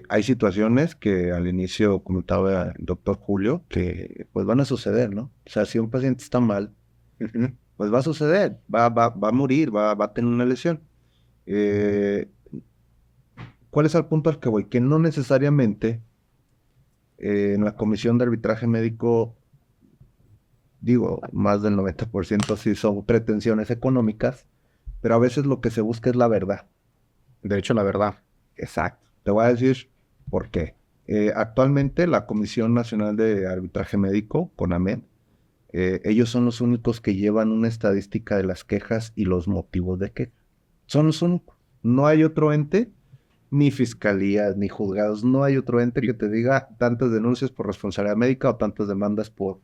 Hay situaciones que al inicio comentaba el doctor Julio que pues van a suceder, ¿no? O sea, si un paciente está mal, pues va a suceder, va a morir, va a tener una lesión. ¿Cuál es el punto al que voy? Que no necesariamente en la comisión de arbitraje médico, digo, más del 90% sí son pretensiones económicas, pero a veces lo que se busca es la verdad. De hecho, la verdad. Exacto. Te voy a decir por qué. Actualmente la Comisión Nacional de Arbitraje Médico, CONAMED, ellos son los únicos que llevan una estadística de las quejas y los motivos de queja. Son los únicos. No hay otro ente Ni fiscalías, ni juzgados. No hay otro ente que te diga tantas denuncias por responsabilidad médica o tantas demandas por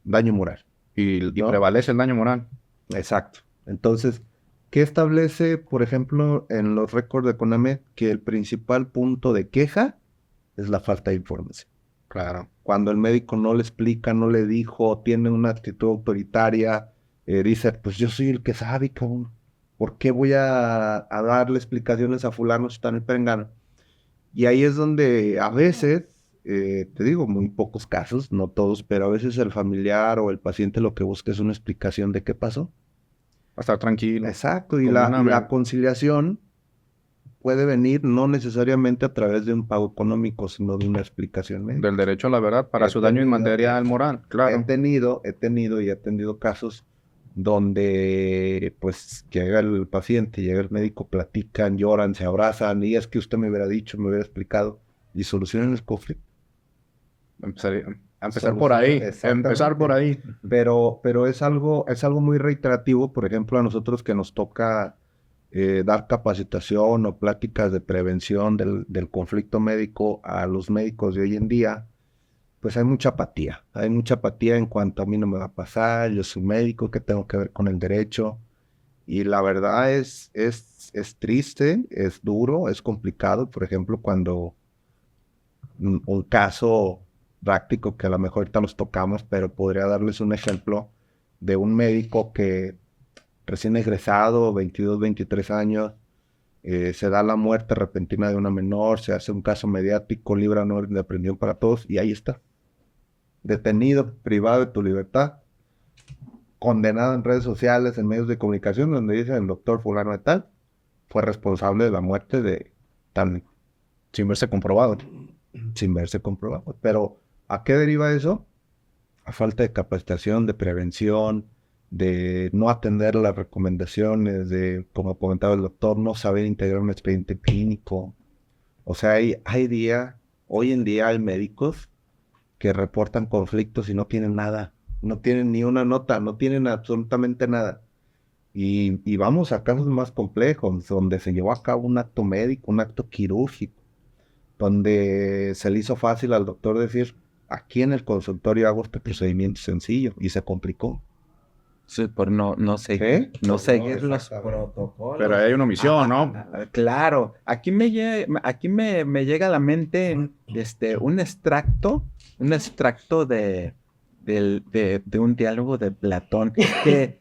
daño moral. Y ¿No? prevalece el daño moral. Exacto. Entonces, ¿qué establece, por ejemplo, en los récords de CONAMED? Que el principal punto de queja es la falta de información. Claro. Cuando el médico no le explica, no le dijo, tiene una actitud autoritaria, dice, pues yo soy el que sabe, cabrón. ¿Por qué voy a darle explicaciones a fulano si está en el perengano? Y ahí es donde a veces, te digo, muy pocos casos, no todos, pero a veces el familiar o el paciente lo que busca es una explicación de qué pasó. Va a estar tranquilo. Exacto, y Como la una conciliación puede venir no necesariamente a través de un pago económico, sino de una explicación médica. del derecho a la verdad para He su daño tenido- inmaterial moral. He Claro. tenido y he tenido casos donde pues llega el paciente, llega el médico, platican, lloran, se abrazan, y es que usted me hubiera dicho, me hubiera explicado, y solucionan el conflicto. Empezar por ahí. Exactamente. Empezar por ahí. Pero es algo muy reiterativo, por ejemplo, a nosotros que nos toca dar capacitación o pláticas de prevención del conflicto médico a los médicos de hoy en día, pues hay mucha apatía en cuanto a mí no me va a pasar, yo soy médico, ¿qué tengo que ver con el derecho? Y la verdad es triste, es duro, es complicado, por ejemplo, cuando un caso práctico que a lo mejor ahorita los tocamos, pero podría darles un ejemplo de un médico que recién egresado, 22, 23 años, se da la muerte repentina de una menor, se hace un caso mediático, libra una orden de aprehensión para todos y ahí está. Detenido, privado de tu libertad, condenado en redes sociales, en medios de comunicación, donde dice el doctor fulano de tal, fue responsable de la muerte de tal, Sin verse comprobado. sin verse comprobado. Pero, ¿a qué deriva eso? A falta de capacitación, de prevención, de no atender las recomendaciones, de, como comentaba el doctor, no saber integrar un expediente clínico. O sea, hoy en día hay médicos que reportan conflictos y no tienen nada, no tienen ni una nota, no tienen absolutamente nada. Y vamos a casos más complejos, donde se llevó a cabo un acto médico, un acto quirúrgico, donde se le hizo fácil al doctor decir, aquí en el consultorio hago este procedimiento sencillo, y se complicó. Sí, por no ¿Qué? seguir los exactamente. protocolos. Pero ahí hay una omisión, ¿no? Claro, aquí me llega a la mente un extracto de un diálogo de Platón que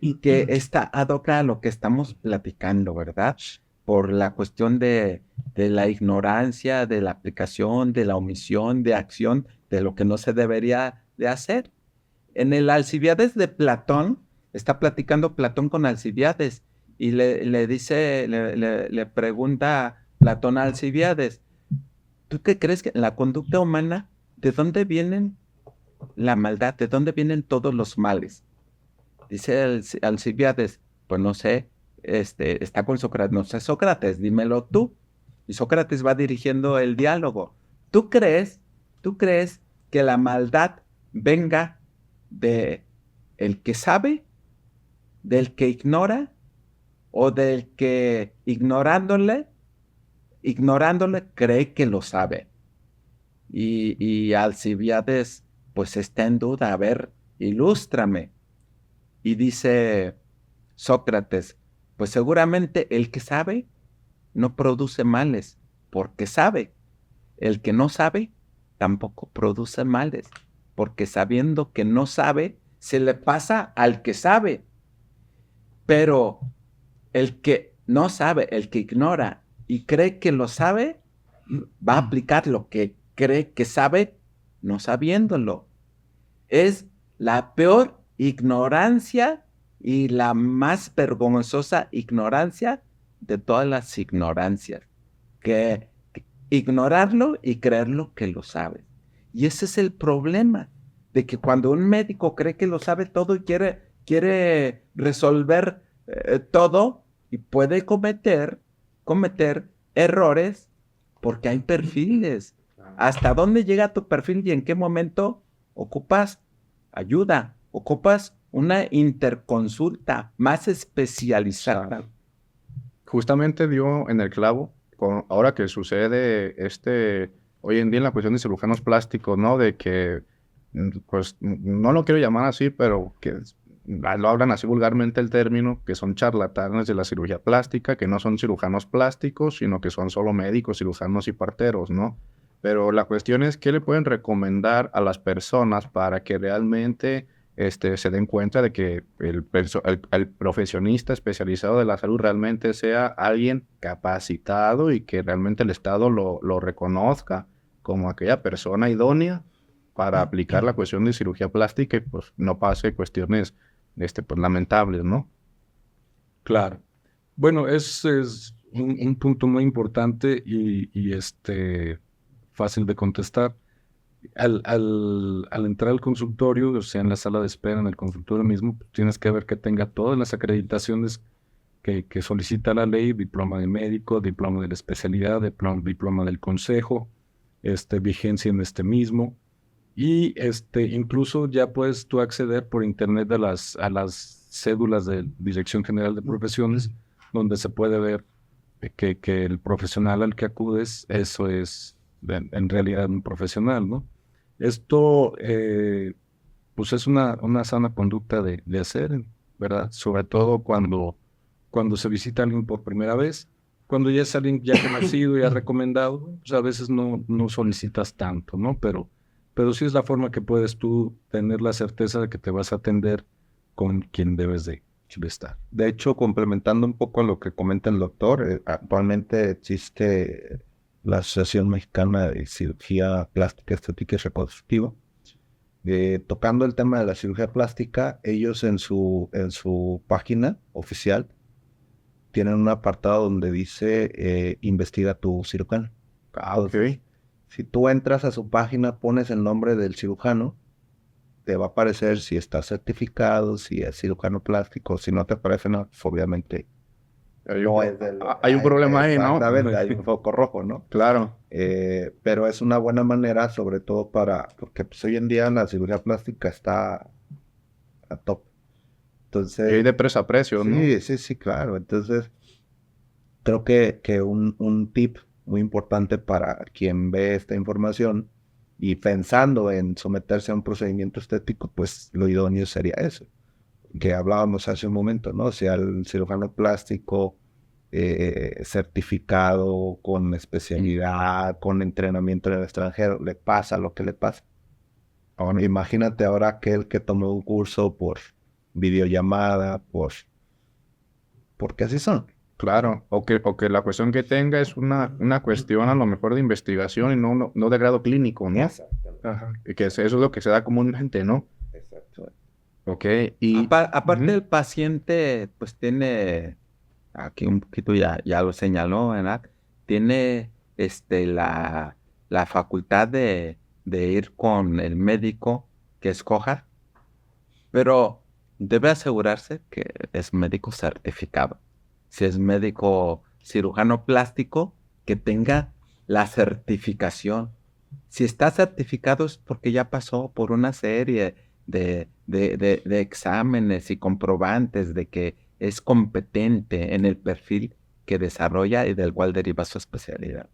está ad hoc a lo que estamos platicando, ¿verdad? Por la cuestión de la ignorancia, de la aplicación, de la omisión, de acción, de lo que no se debería de hacer. En el Alcibiades de Platón, está platicando Platón con Alcibiades y le pregunta Platón a Alcibiades, ¿tú qué crees que en la conducta humana, de dónde vienen la maldad, de dónde vienen todos los males? Dice Alcibiades, pues no sé, está con Sócrates, no sé, Sócrates, dímelo tú. Y Sócrates va dirigiendo el diálogo. ¿Tú crees que la maldad venga de el que sabe, del que ignora o del que ignorándole cree que lo sabe? Y Alcibiades pues está en duda, a ver, ilústrame. Y dice Sócrates, pues seguramente el que sabe no produce males, porque sabe. El que no sabe tampoco produce males, porque sabiendo que no sabe, se le pasa al que sabe. Pero el que no sabe, el que ignora y cree que lo sabe, va a aplicar lo que cree que sabe, no sabiéndolo. Es la peor ignorancia y la más vergonzosa ignorancia de todas las ignorancias, que ignorarlo y creerlo que lo sabes. Y ese es el problema, de que cuando un médico cree que lo sabe todo y quiere resolver todo, y puede cometer errores porque hay perfiles. ¿Hasta dónde llega tu perfil y en qué momento ocupas ayuda? Ocupas una interconsulta más especializada. justamente dio en el clavo, ahora que sucede hoy en día en la cuestión de cirujanos plásticos, ¿no? De que, pues, no lo quiero llamar así, pero que lo hablan así vulgarmente el término, que son charlatanes de la cirugía plástica, que no son cirujanos plásticos, sino que son solo médicos, cirujanos y parteros, ¿no? Pero la cuestión es, ¿qué le pueden recomendar a las personas para que realmente se den cuenta de que el profesionista especializado de la salud realmente sea alguien capacitado y que realmente el Estado lo reconozca como aquella persona idónea para aplicar la cuestión de cirugía plástica y pues no pase cuestiones pues, lamentables, ¿no? Claro. Bueno, es un punto muy importante y fácil de contestar. Al entrar al consultorio, o sea, en la sala de espera, en el consultorio mismo, pues, tienes que ver que tenga todas las acreditaciones que solicita la ley: diploma de médico, diploma de la especialidad, diploma del consejo, vigencia en este mismo. Y incluso ya puedes tú acceder por internet a las cédulas de Dirección General de Profesiones, donde se puede ver que el profesional al que acudes, eso es en realidad un profesional, ¿no? Esto, pues es una sana conducta de hacer, ¿verdad? Sobre todo cuando se visita a alguien por primera vez. Cuando ya es alguien ya conocido y ha recomendado, pues a veces no solicitas tanto, ¿no? Pero sí es la forma que puedes tú tener la certeza de que te vas a atender con quien debes de estar. De hecho, complementando un poco lo que comenta el doctor, actualmente existe la Asociación Mexicana de Cirugía Plástica, Estética y Reconstructiva. Tocando el tema de la cirugía plástica, ellos en su página oficial tienen un apartado donde dice investiga tu cirujano. Ok. Si tú entras a su página, pones el nombre del cirujano, te va a aparecer si está certificado, si es cirujano plástico. Si no te aparece, no, pues obviamente no es del... Hay un problema ahí, ¿no? Exactamente, hay un foco rojo, ¿no? Claro. Pero es una buena manera, sobre todo porque pues, hoy en día la cirugía plástica está a top. Y hay Entonces, de precio a precio, ¿no? sí, claro. Entonces, creo que un tip muy importante para quien ve esta información y pensando en someterse a un procedimiento estético, pues lo idóneo sería eso, que hablábamos hace un momento, ¿no? Sea el cirujano plástico certificado, con especialidad, con entrenamiento en el extranjero, le pasa lo que le pasa. Ahora, imagínate ahora aquel que tomó un curso por videollamada, porque así son. Claro, o que la cuestión que tenga es una cuestión a lo mejor de investigación y no de grado clínico, ¿no? Ajá. Y que eso es lo que se da comúnmente, ¿no? Exacto. Ok, y... Aparte, Ujú. el paciente, pues tiene, aquí un poquito ya lo señaló, ¿verdad? Tiene la facultad de ir con el médico que escoja, pero debe asegurarse que es médico certificado. Si es médico cirujano plástico, que tenga la certificación. Si está certificado es porque ya pasó por una serie de exámenes y comprobantes de que es competente en el perfil que desarrolla y del cual deriva su especialidad.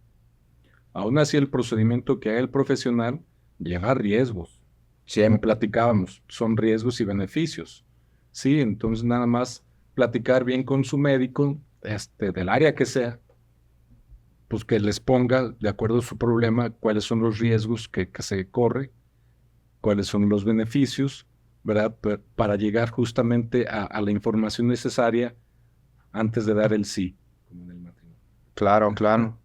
Aún así, el procedimiento que haga el profesional lleva riesgos. Como Siempre. platicábamos, son riesgos y beneficios. Sí, entonces nada más platicar bien con su médico, del área que sea, pues que les ponga, de acuerdo a su problema, cuáles son los riesgos que se corre, cuáles son los beneficios, ¿verdad? Para llegar justamente a la información necesaria antes de dar el sí, como en el matrimonio. Claro, claro.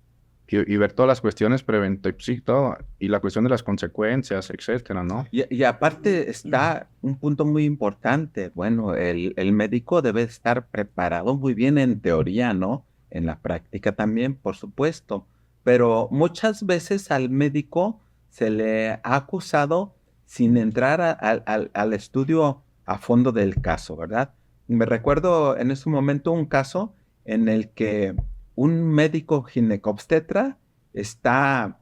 Y ver todas las cuestiones preventivas, sí, todo. Y la cuestión de las consecuencias, etcétera, ¿no? Y aparte está un punto muy importante. Bueno, el médico debe estar preparado muy bien en teoría, ¿no? En la práctica también, por supuesto. Pero muchas veces al médico se le ha acusado sin entrar al estudio a fondo del caso, ¿verdad? Me recuerdo en ese momento un caso en el que un médico ginecobstetra está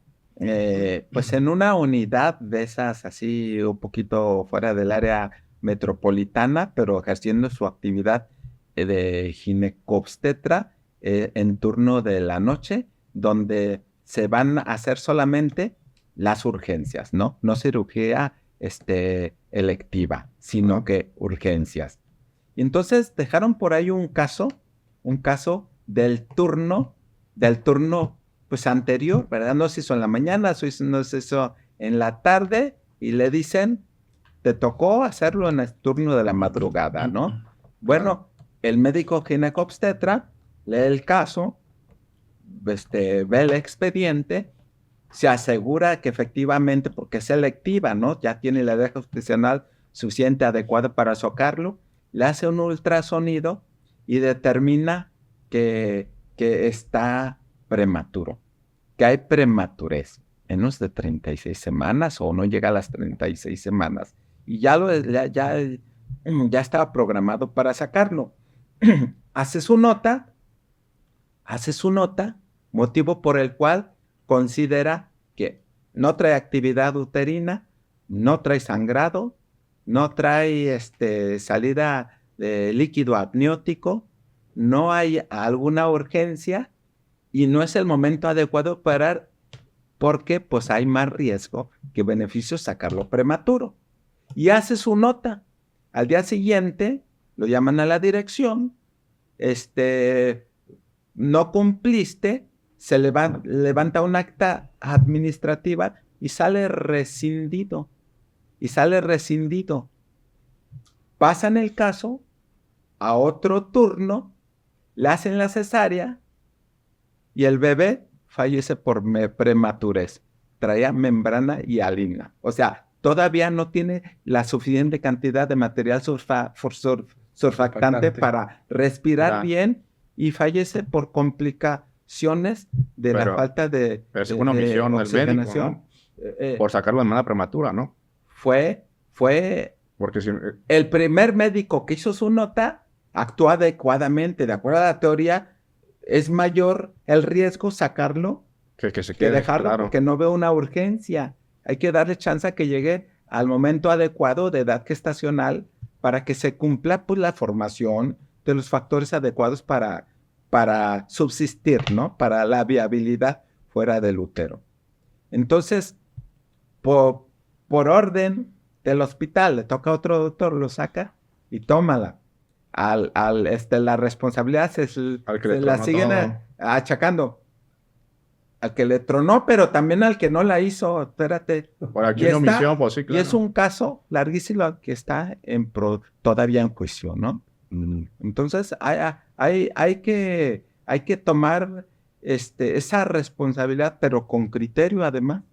pues en una unidad de esas así un poquito fuera del área metropolitana, pero ejerciendo su actividad de ginecobstetra en turno de la noche, donde se van a hacer solamente las urgencias, ¿no? No cirugía electiva, sino que urgencias. Y entonces dejaron por ahí un caso del turno pues anterior, ¿verdad? No se hizo en la mañana, no se hizo en la tarde, y le dicen, te tocó hacerlo en el turno de la madrugada, ¿no? Bueno, el médico ginecobstetra lee el caso, ve el expediente, se asegura que efectivamente, porque es selectiva, ¿no? Ya tiene la edad gestacional suficiente adecuada para sacarlo, le hace un ultrasonido y determina que está prematuro, que hay prematurez, menos de 36 semanas o no llega a las 36 semanas. Y ya estaba programado para sacarlo. Hace su nota, motivo por el cual considera que no trae actividad uterina, no trae sangrado, no trae salida de líquido amniótico, no hay alguna urgencia y no es el momento adecuado para, porque pues hay más riesgo que beneficio sacarlo prematuro. Y hace su nota. Al día siguiente lo llaman a la dirección, no cumpliste, se levanta un acta administrativa y sale rescindido. Pasan el caso a otro turno, le hacen la cesárea y el bebé fallece por prematurez. Traía membrana hialina. O sea, todavía no tiene la suficiente cantidad de material surfactante para respirar bien y fallece por complicaciones de la falta de Pero es una omisión del médico, ¿no? Por sacarlo de manera prematura, ¿no? Fue Porque si, el primer médico que hizo su nota, actuó adecuadamente. De acuerdo a la teoría, es mayor el riesgo sacarlo que se quede, dejarlo, claro. Porque no veo una urgencia. Hay que darle chance a que llegue al momento adecuado de edad gestacional para que se cumpla pues, la formación de los factores adecuados para subsistir, ¿no? Para la viabilidad fuera del útero. Entonces, por orden del hospital, le toca a otro doctor, lo saca y tómala. La responsabilidad se la siguen achacando al que le tronó, pero también al que no la hizo, espérate. Por aquí una omisión, pues sí, claro. Y es un caso larguísimo que está todavía en juicio, ¿no? Entonces, hay que tomar esa responsabilidad, pero con criterio además.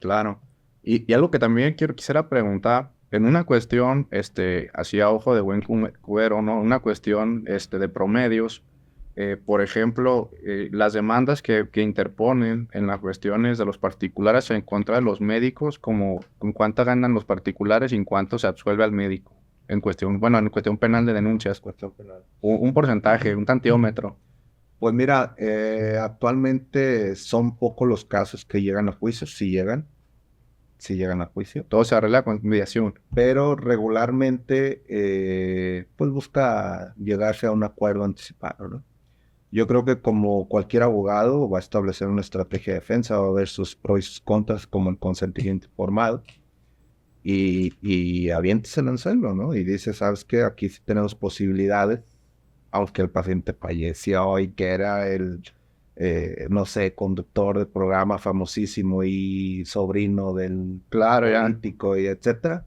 Claro. Y algo que también quisiera preguntar, en una cuestión, así a ojo de buen cubero, ¿no? Una cuestión de promedios, por ejemplo, las demandas que interponen en las cuestiones de los particulares en contra de los médicos, como en cuánto ganan los particulares y en cuánto se absuelve al médico, en cuestión penal de denuncias, un porcentaje, un tantiómetro. Pues mira, actualmente son pocos los casos que llegan a juicio, si llegan a juicio. Todo se arregla con mediación. Pero regularmente, pues busca llegarse a un acuerdo anticipado, ¿no? Yo creo que como cualquier abogado va a establecer una estrategia de defensa, va a ver sus pros y sus contras como el consentimiento informado y aviéntese el anzuelo, ¿no? Y dice, ¿sabes qué? Aquí sí tenemos posibilidades, aunque el paciente falleció hoy, que era el, no sé, conductor del programa famosísimo y sobrino del político y etcétera.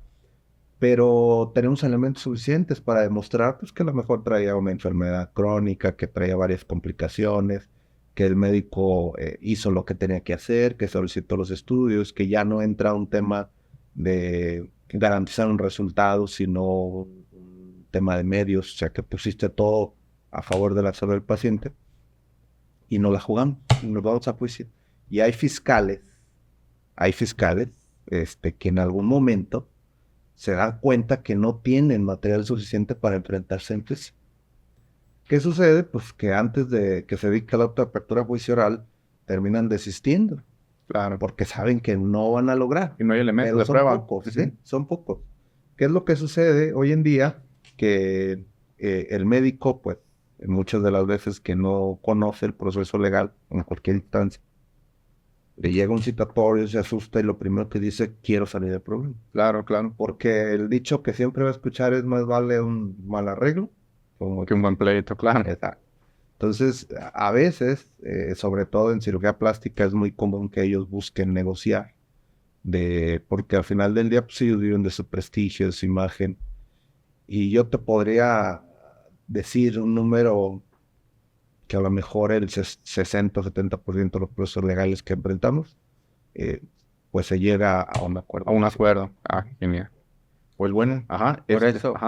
Pero tenemos elementos suficientes para demostrar pues, que a lo mejor traía una enfermedad crónica, que traía varias complicaciones, que el médico hizo lo que tenía que hacer, que solicitó los estudios, que ya no entra un tema de garantizar un resultado, sino un tema de medios, o sea, que pusiste todo a favor de la salud del paciente y no la jugamos, nos vamos a juicio. Y hay fiscales que en algún momento se dan cuenta que no tienen material suficiente para enfrentarse entre sí. ¿Qué sucede? Pues que antes de que se dicte la autoapertura juicio oral, terminan desistiendo. Claro. Porque saben que no van a lograr. Y no hay elementos de prueba. Pocos, ¿sí? Son pocos. ¿Qué es lo que sucede hoy en día? Que el médico, pues, muchas de las veces que no conoce el proceso legal en cualquier instancia. Le llega un citatorio, se asusta y lo primero que dice, quiero salir del problema. Claro, claro. Porque el dicho que siempre va a escuchar es más vale un mal arreglo como Que un buen pleito, claro. Exacto. Entonces, a veces, sobre todo en cirugía plástica, es muy común que ellos busquen negociar, porque al final del día, pues ellos viven de su prestigio, de su imagen. Y yo te podría decir un número que a lo mejor el 60 o 70% de los procesos legales que enfrentamos, pues se llega a un acuerdo. A un acuerdo. Ah, genial. Pues bueno, ajá.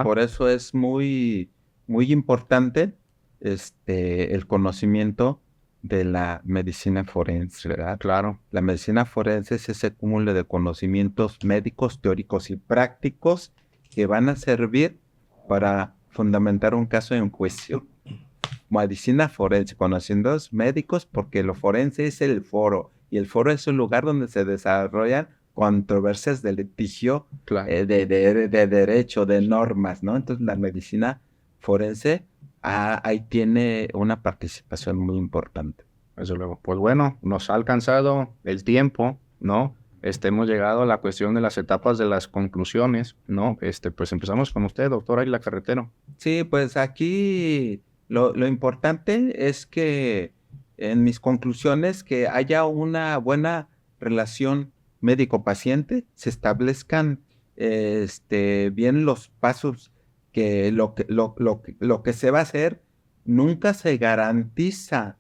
Por eso es muy, muy importante el conocimiento de la medicina forense, ¿verdad? Claro. La medicina forense es ese cúmulo de conocimientos médicos, teóricos y prácticos que van a servir para fundamentar un caso en juicio. Medicina forense, conociendo a los médicos, porque lo forense es el foro, y el foro es un lugar donde se desarrollan controversias de litigio, Claro. de derecho, de normas, ¿no? Entonces la medicina forense ahí tiene una participación muy importante. Desde luego. Pues bueno, nos ha alcanzado el tiempo, ¿no? Hemos llegado a la cuestión de las etapas de las conclusiones, ¿no? Pues empezamos con usted, doctor Águila Carretero. Sí, pues aquí lo importante es que en mis conclusiones que haya una buena relación médico-paciente, se establezcan bien los pasos que lo que se va a hacer, nunca se garantiza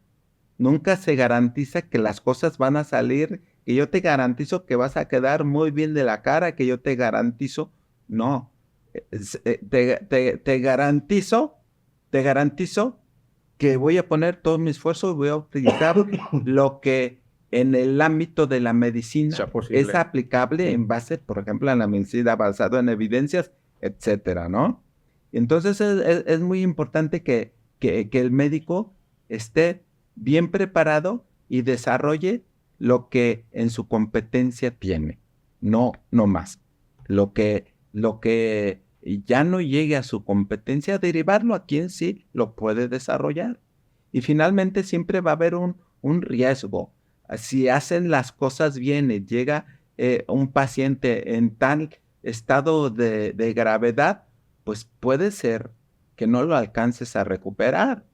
que las cosas van a salir, que yo te garantizo que vas a quedar muy bien de la cara, que yo te garantizo, no. Te garantizo que voy a poner todo mi esfuerzo y voy a utilizar lo que en el ámbito de la medicina es aplicable en base, por ejemplo, a la medicina basada en evidencias, etcétera, ¿no? Entonces es muy importante que el médico esté bien preparado y desarrolle lo que en su competencia tiene, no más. Lo que ya no llegue a su competencia, derivarlo a quien sí lo puede desarrollar. Y finalmente siempre va a haber un riesgo. Si hacen las cosas bien y llega un paciente en tal estado de gravedad, pues puede ser que no lo alcances a recuperar.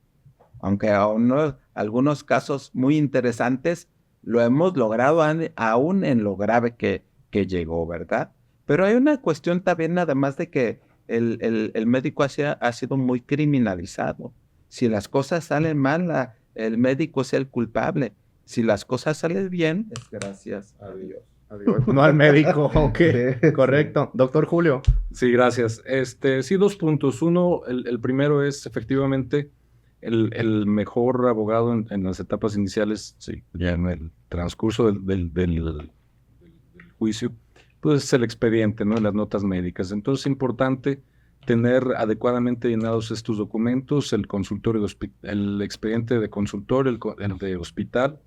Aunque algunos casos muy interesantes lo hemos logrado aún en lo grave que llegó, ¿verdad? Pero hay una cuestión también, además de que el médico ha sido muy criminalizado. Si las cosas salen mal, el médico es el culpable. Si las cosas salen bien, es gracias a Dios. Adiós. No al médico, ok, sí, correcto. Doctor Julio. Sí, gracias. Sí, 2 puntos. Uno, el primero es efectivamente el mejor abogado en las etapas iniciales, sí, ya en el transcurso del juicio, pues es el expediente, ¿no? Las notas médicas. Entonces es importante tener adecuadamente llenados estos documentos, el consultorio, el expediente de consultorio, el de hospital.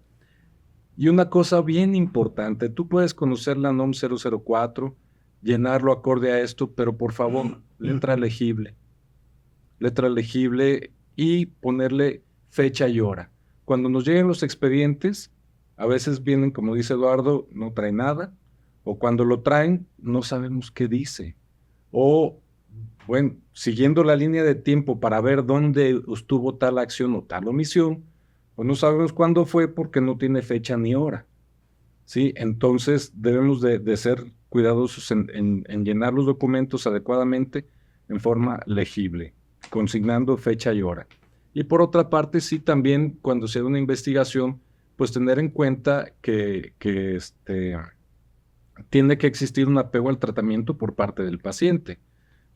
Y una cosa bien importante, tú puedes conocer la NOM 004, llenarlo acorde a esto, pero por favor, letra legible y ponerle fecha y hora. Cuando nos lleguen los expedientes, a veces vienen, como dice Eduardo, no trae nada, o cuando lo traen, no sabemos qué dice. O, bueno, siguiendo la línea de tiempo para ver dónde estuvo tal acción o tal omisión, pues no sabemos cuándo fue porque no tiene fecha ni hora. ¿Sí? Entonces debemos de ser cuidadosos en llenar los documentos adecuadamente en forma legible, consignando fecha y hora. Y por otra parte, sí, también cuando se da una investigación, pues tener en cuenta que tiene que existir un apego al tratamiento por parte del paciente.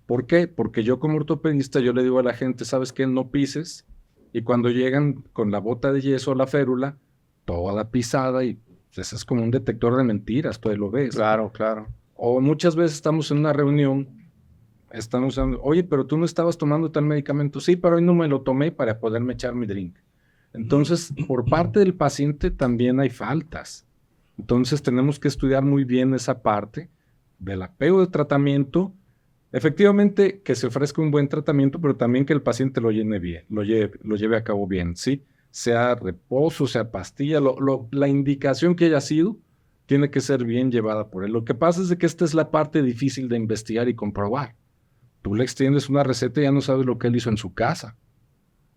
¿Por qué? Porque yo como ortopedista, yo le digo a la gente, ¿sabes qué? No pises. Y cuando llegan con la bota de yeso o la férula, toda pisada, y pues es como un detector de mentiras, tú lo ves. Claro, claro. O muchas veces estamos en una reunión, estamos diciendo, oye, pero tú no estabas tomando tal medicamento. Sí, pero hoy no me lo tomé para poderme echar mi drink. Entonces, por parte del paciente también hay faltas. Entonces, tenemos que estudiar muy bien esa parte del apego del tratamiento Efectivamente, que se ofrezca un buen tratamiento, pero también que el paciente lo llene bien, lo lleve a cabo bien, ¿sí? Sea reposo, sea pastilla, la indicación que haya sido, tiene que ser bien llevada por él. Lo que pasa es de que esta es la parte difícil de investigar y comprobar. Tú le extiendes una receta y ya no sabes lo que él hizo en su casa,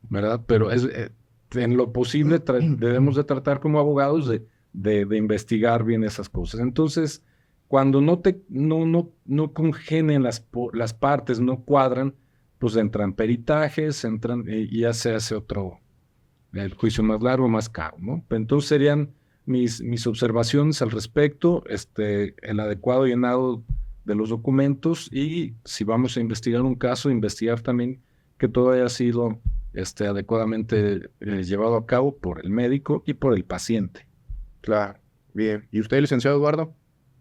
¿verdad? Pero en lo posible debemos de tratar como abogados de investigar bien esas cosas. Entonces, cuando no congenen las partes, no cuadran, pues entran peritajes, y ya se hace el juicio más largo, más caro, ¿no? Entonces serían mis observaciones al respecto, el adecuado llenado de los documentos, y si vamos a investigar un caso, investigar también que todo haya sido adecuadamente llevado a cabo por el médico y por el paciente. Claro, bien. ¿Y usted, licenciado Eduardo?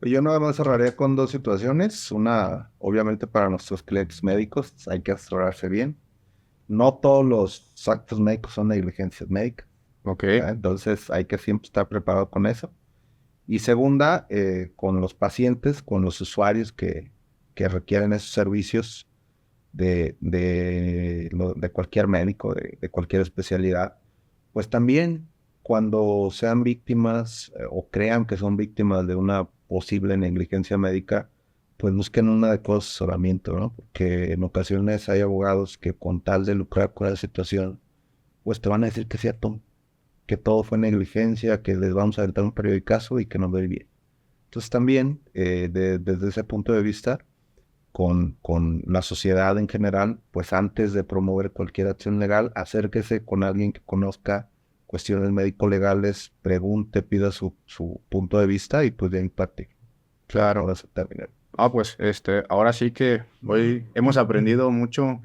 Yo nada más cerraría con dos situaciones. Una, obviamente para nuestros clientes médicos hay que asesorarse bien. No todos los actos médicos son negligencias médicas. Ok. Entonces hay que siempre estar preparado con eso. Y segunda, con los pacientes, con los usuarios que requieren esos servicios de cualquier médico, de cualquier especialidad, pues también cuando sean víctimas o crean que son víctimas de una posible negligencia médica, pues busquen un adecuado asesoramiento, ¿no? Porque en ocasiones hay abogados que con tal de lucrar con la situación, pues te van a decir que es cierto, que todo fue negligencia, que les vamos a aventar un periodicazo y que nos va a ir bien. Entonces también, desde ese punto de vista, con la sociedad en general, pues antes de promover cualquier acción legal, acérquese con alguien que conozca cuestiones médico-legales, pregunte, pida su punto de vista y pues de ahí parte. Claro. Ahora se termina. Pues ahora sí que hoy hemos aprendido mucho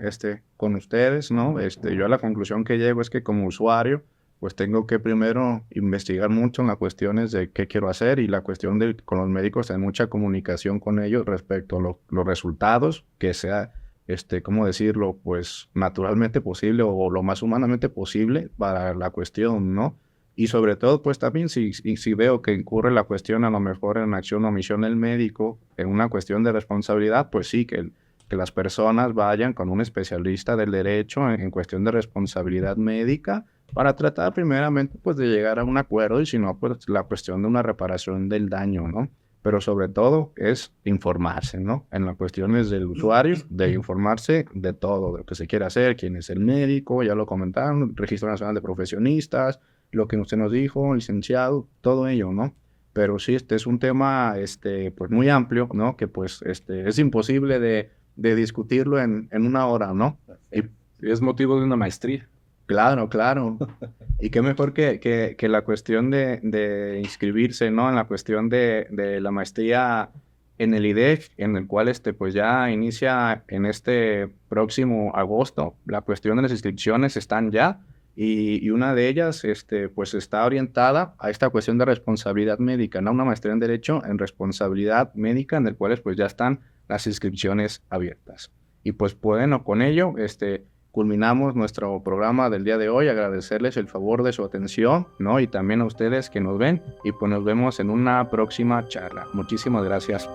con ustedes, ¿no? Yo a la conclusión que llego es que como usuario, pues tengo que primero investigar mucho en las cuestiones de qué quiero hacer, y la cuestión con los médicos, tener mucha comunicación con ellos respecto a los resultados, que sea, ¿cómo decirlo? Pues naturalmente posible o lo más humanamente posible para la cuestión, ¿no? Y sobre todo, pues también si veo que incurre la cuestión a lo mejor en acción o omisión del médico, en una cuestión de responsabilidad, pues sí, que las personas vayan con un especialista del derecho en cuestión de responsabilidad médica, para tratar primeramente pues de llegar a un acuerdo, y si no, pues la cuestión de una reparación del daño, ¿no? Pero sobre todo es informarse, ¿no? En las cuestiones del usuario, de informarse de todo, de lo que se quiere hacer, quién es el médico, ya lo comentaron, Registro Nacional de Profesionistas, lo que usted nos dijo, licenciado, todo ello, ¿no? Pero sí, este es un tema, pues muy amplio, ¿no? Que pues, es imposible de discutirlo en una hora, ¿no? Y es motivo de una maestría. Claro, claro. Y qué mejor que la cuestión de inscribirse, ¿no? En la cuestión de la maestría en el IDEC, en el cual pues ya inicia en este próximo agosto. La cuestión de las inscripciones están ya, y una de ellas pues está orientada a esta cuestión de responsabilidad médica, ¿no? Una maestría en Derecho en responsabilidad médica, en el cual pues ya están las inscripciones abiertas. Y pues bueno, con ello, culminamos nuestro programa del día de hoy. Agradecerles el favor de su atención, ¿no? Y también a ustedes que nos ven, y pues nos vemos en una próxima charla. Muchísimas gracias.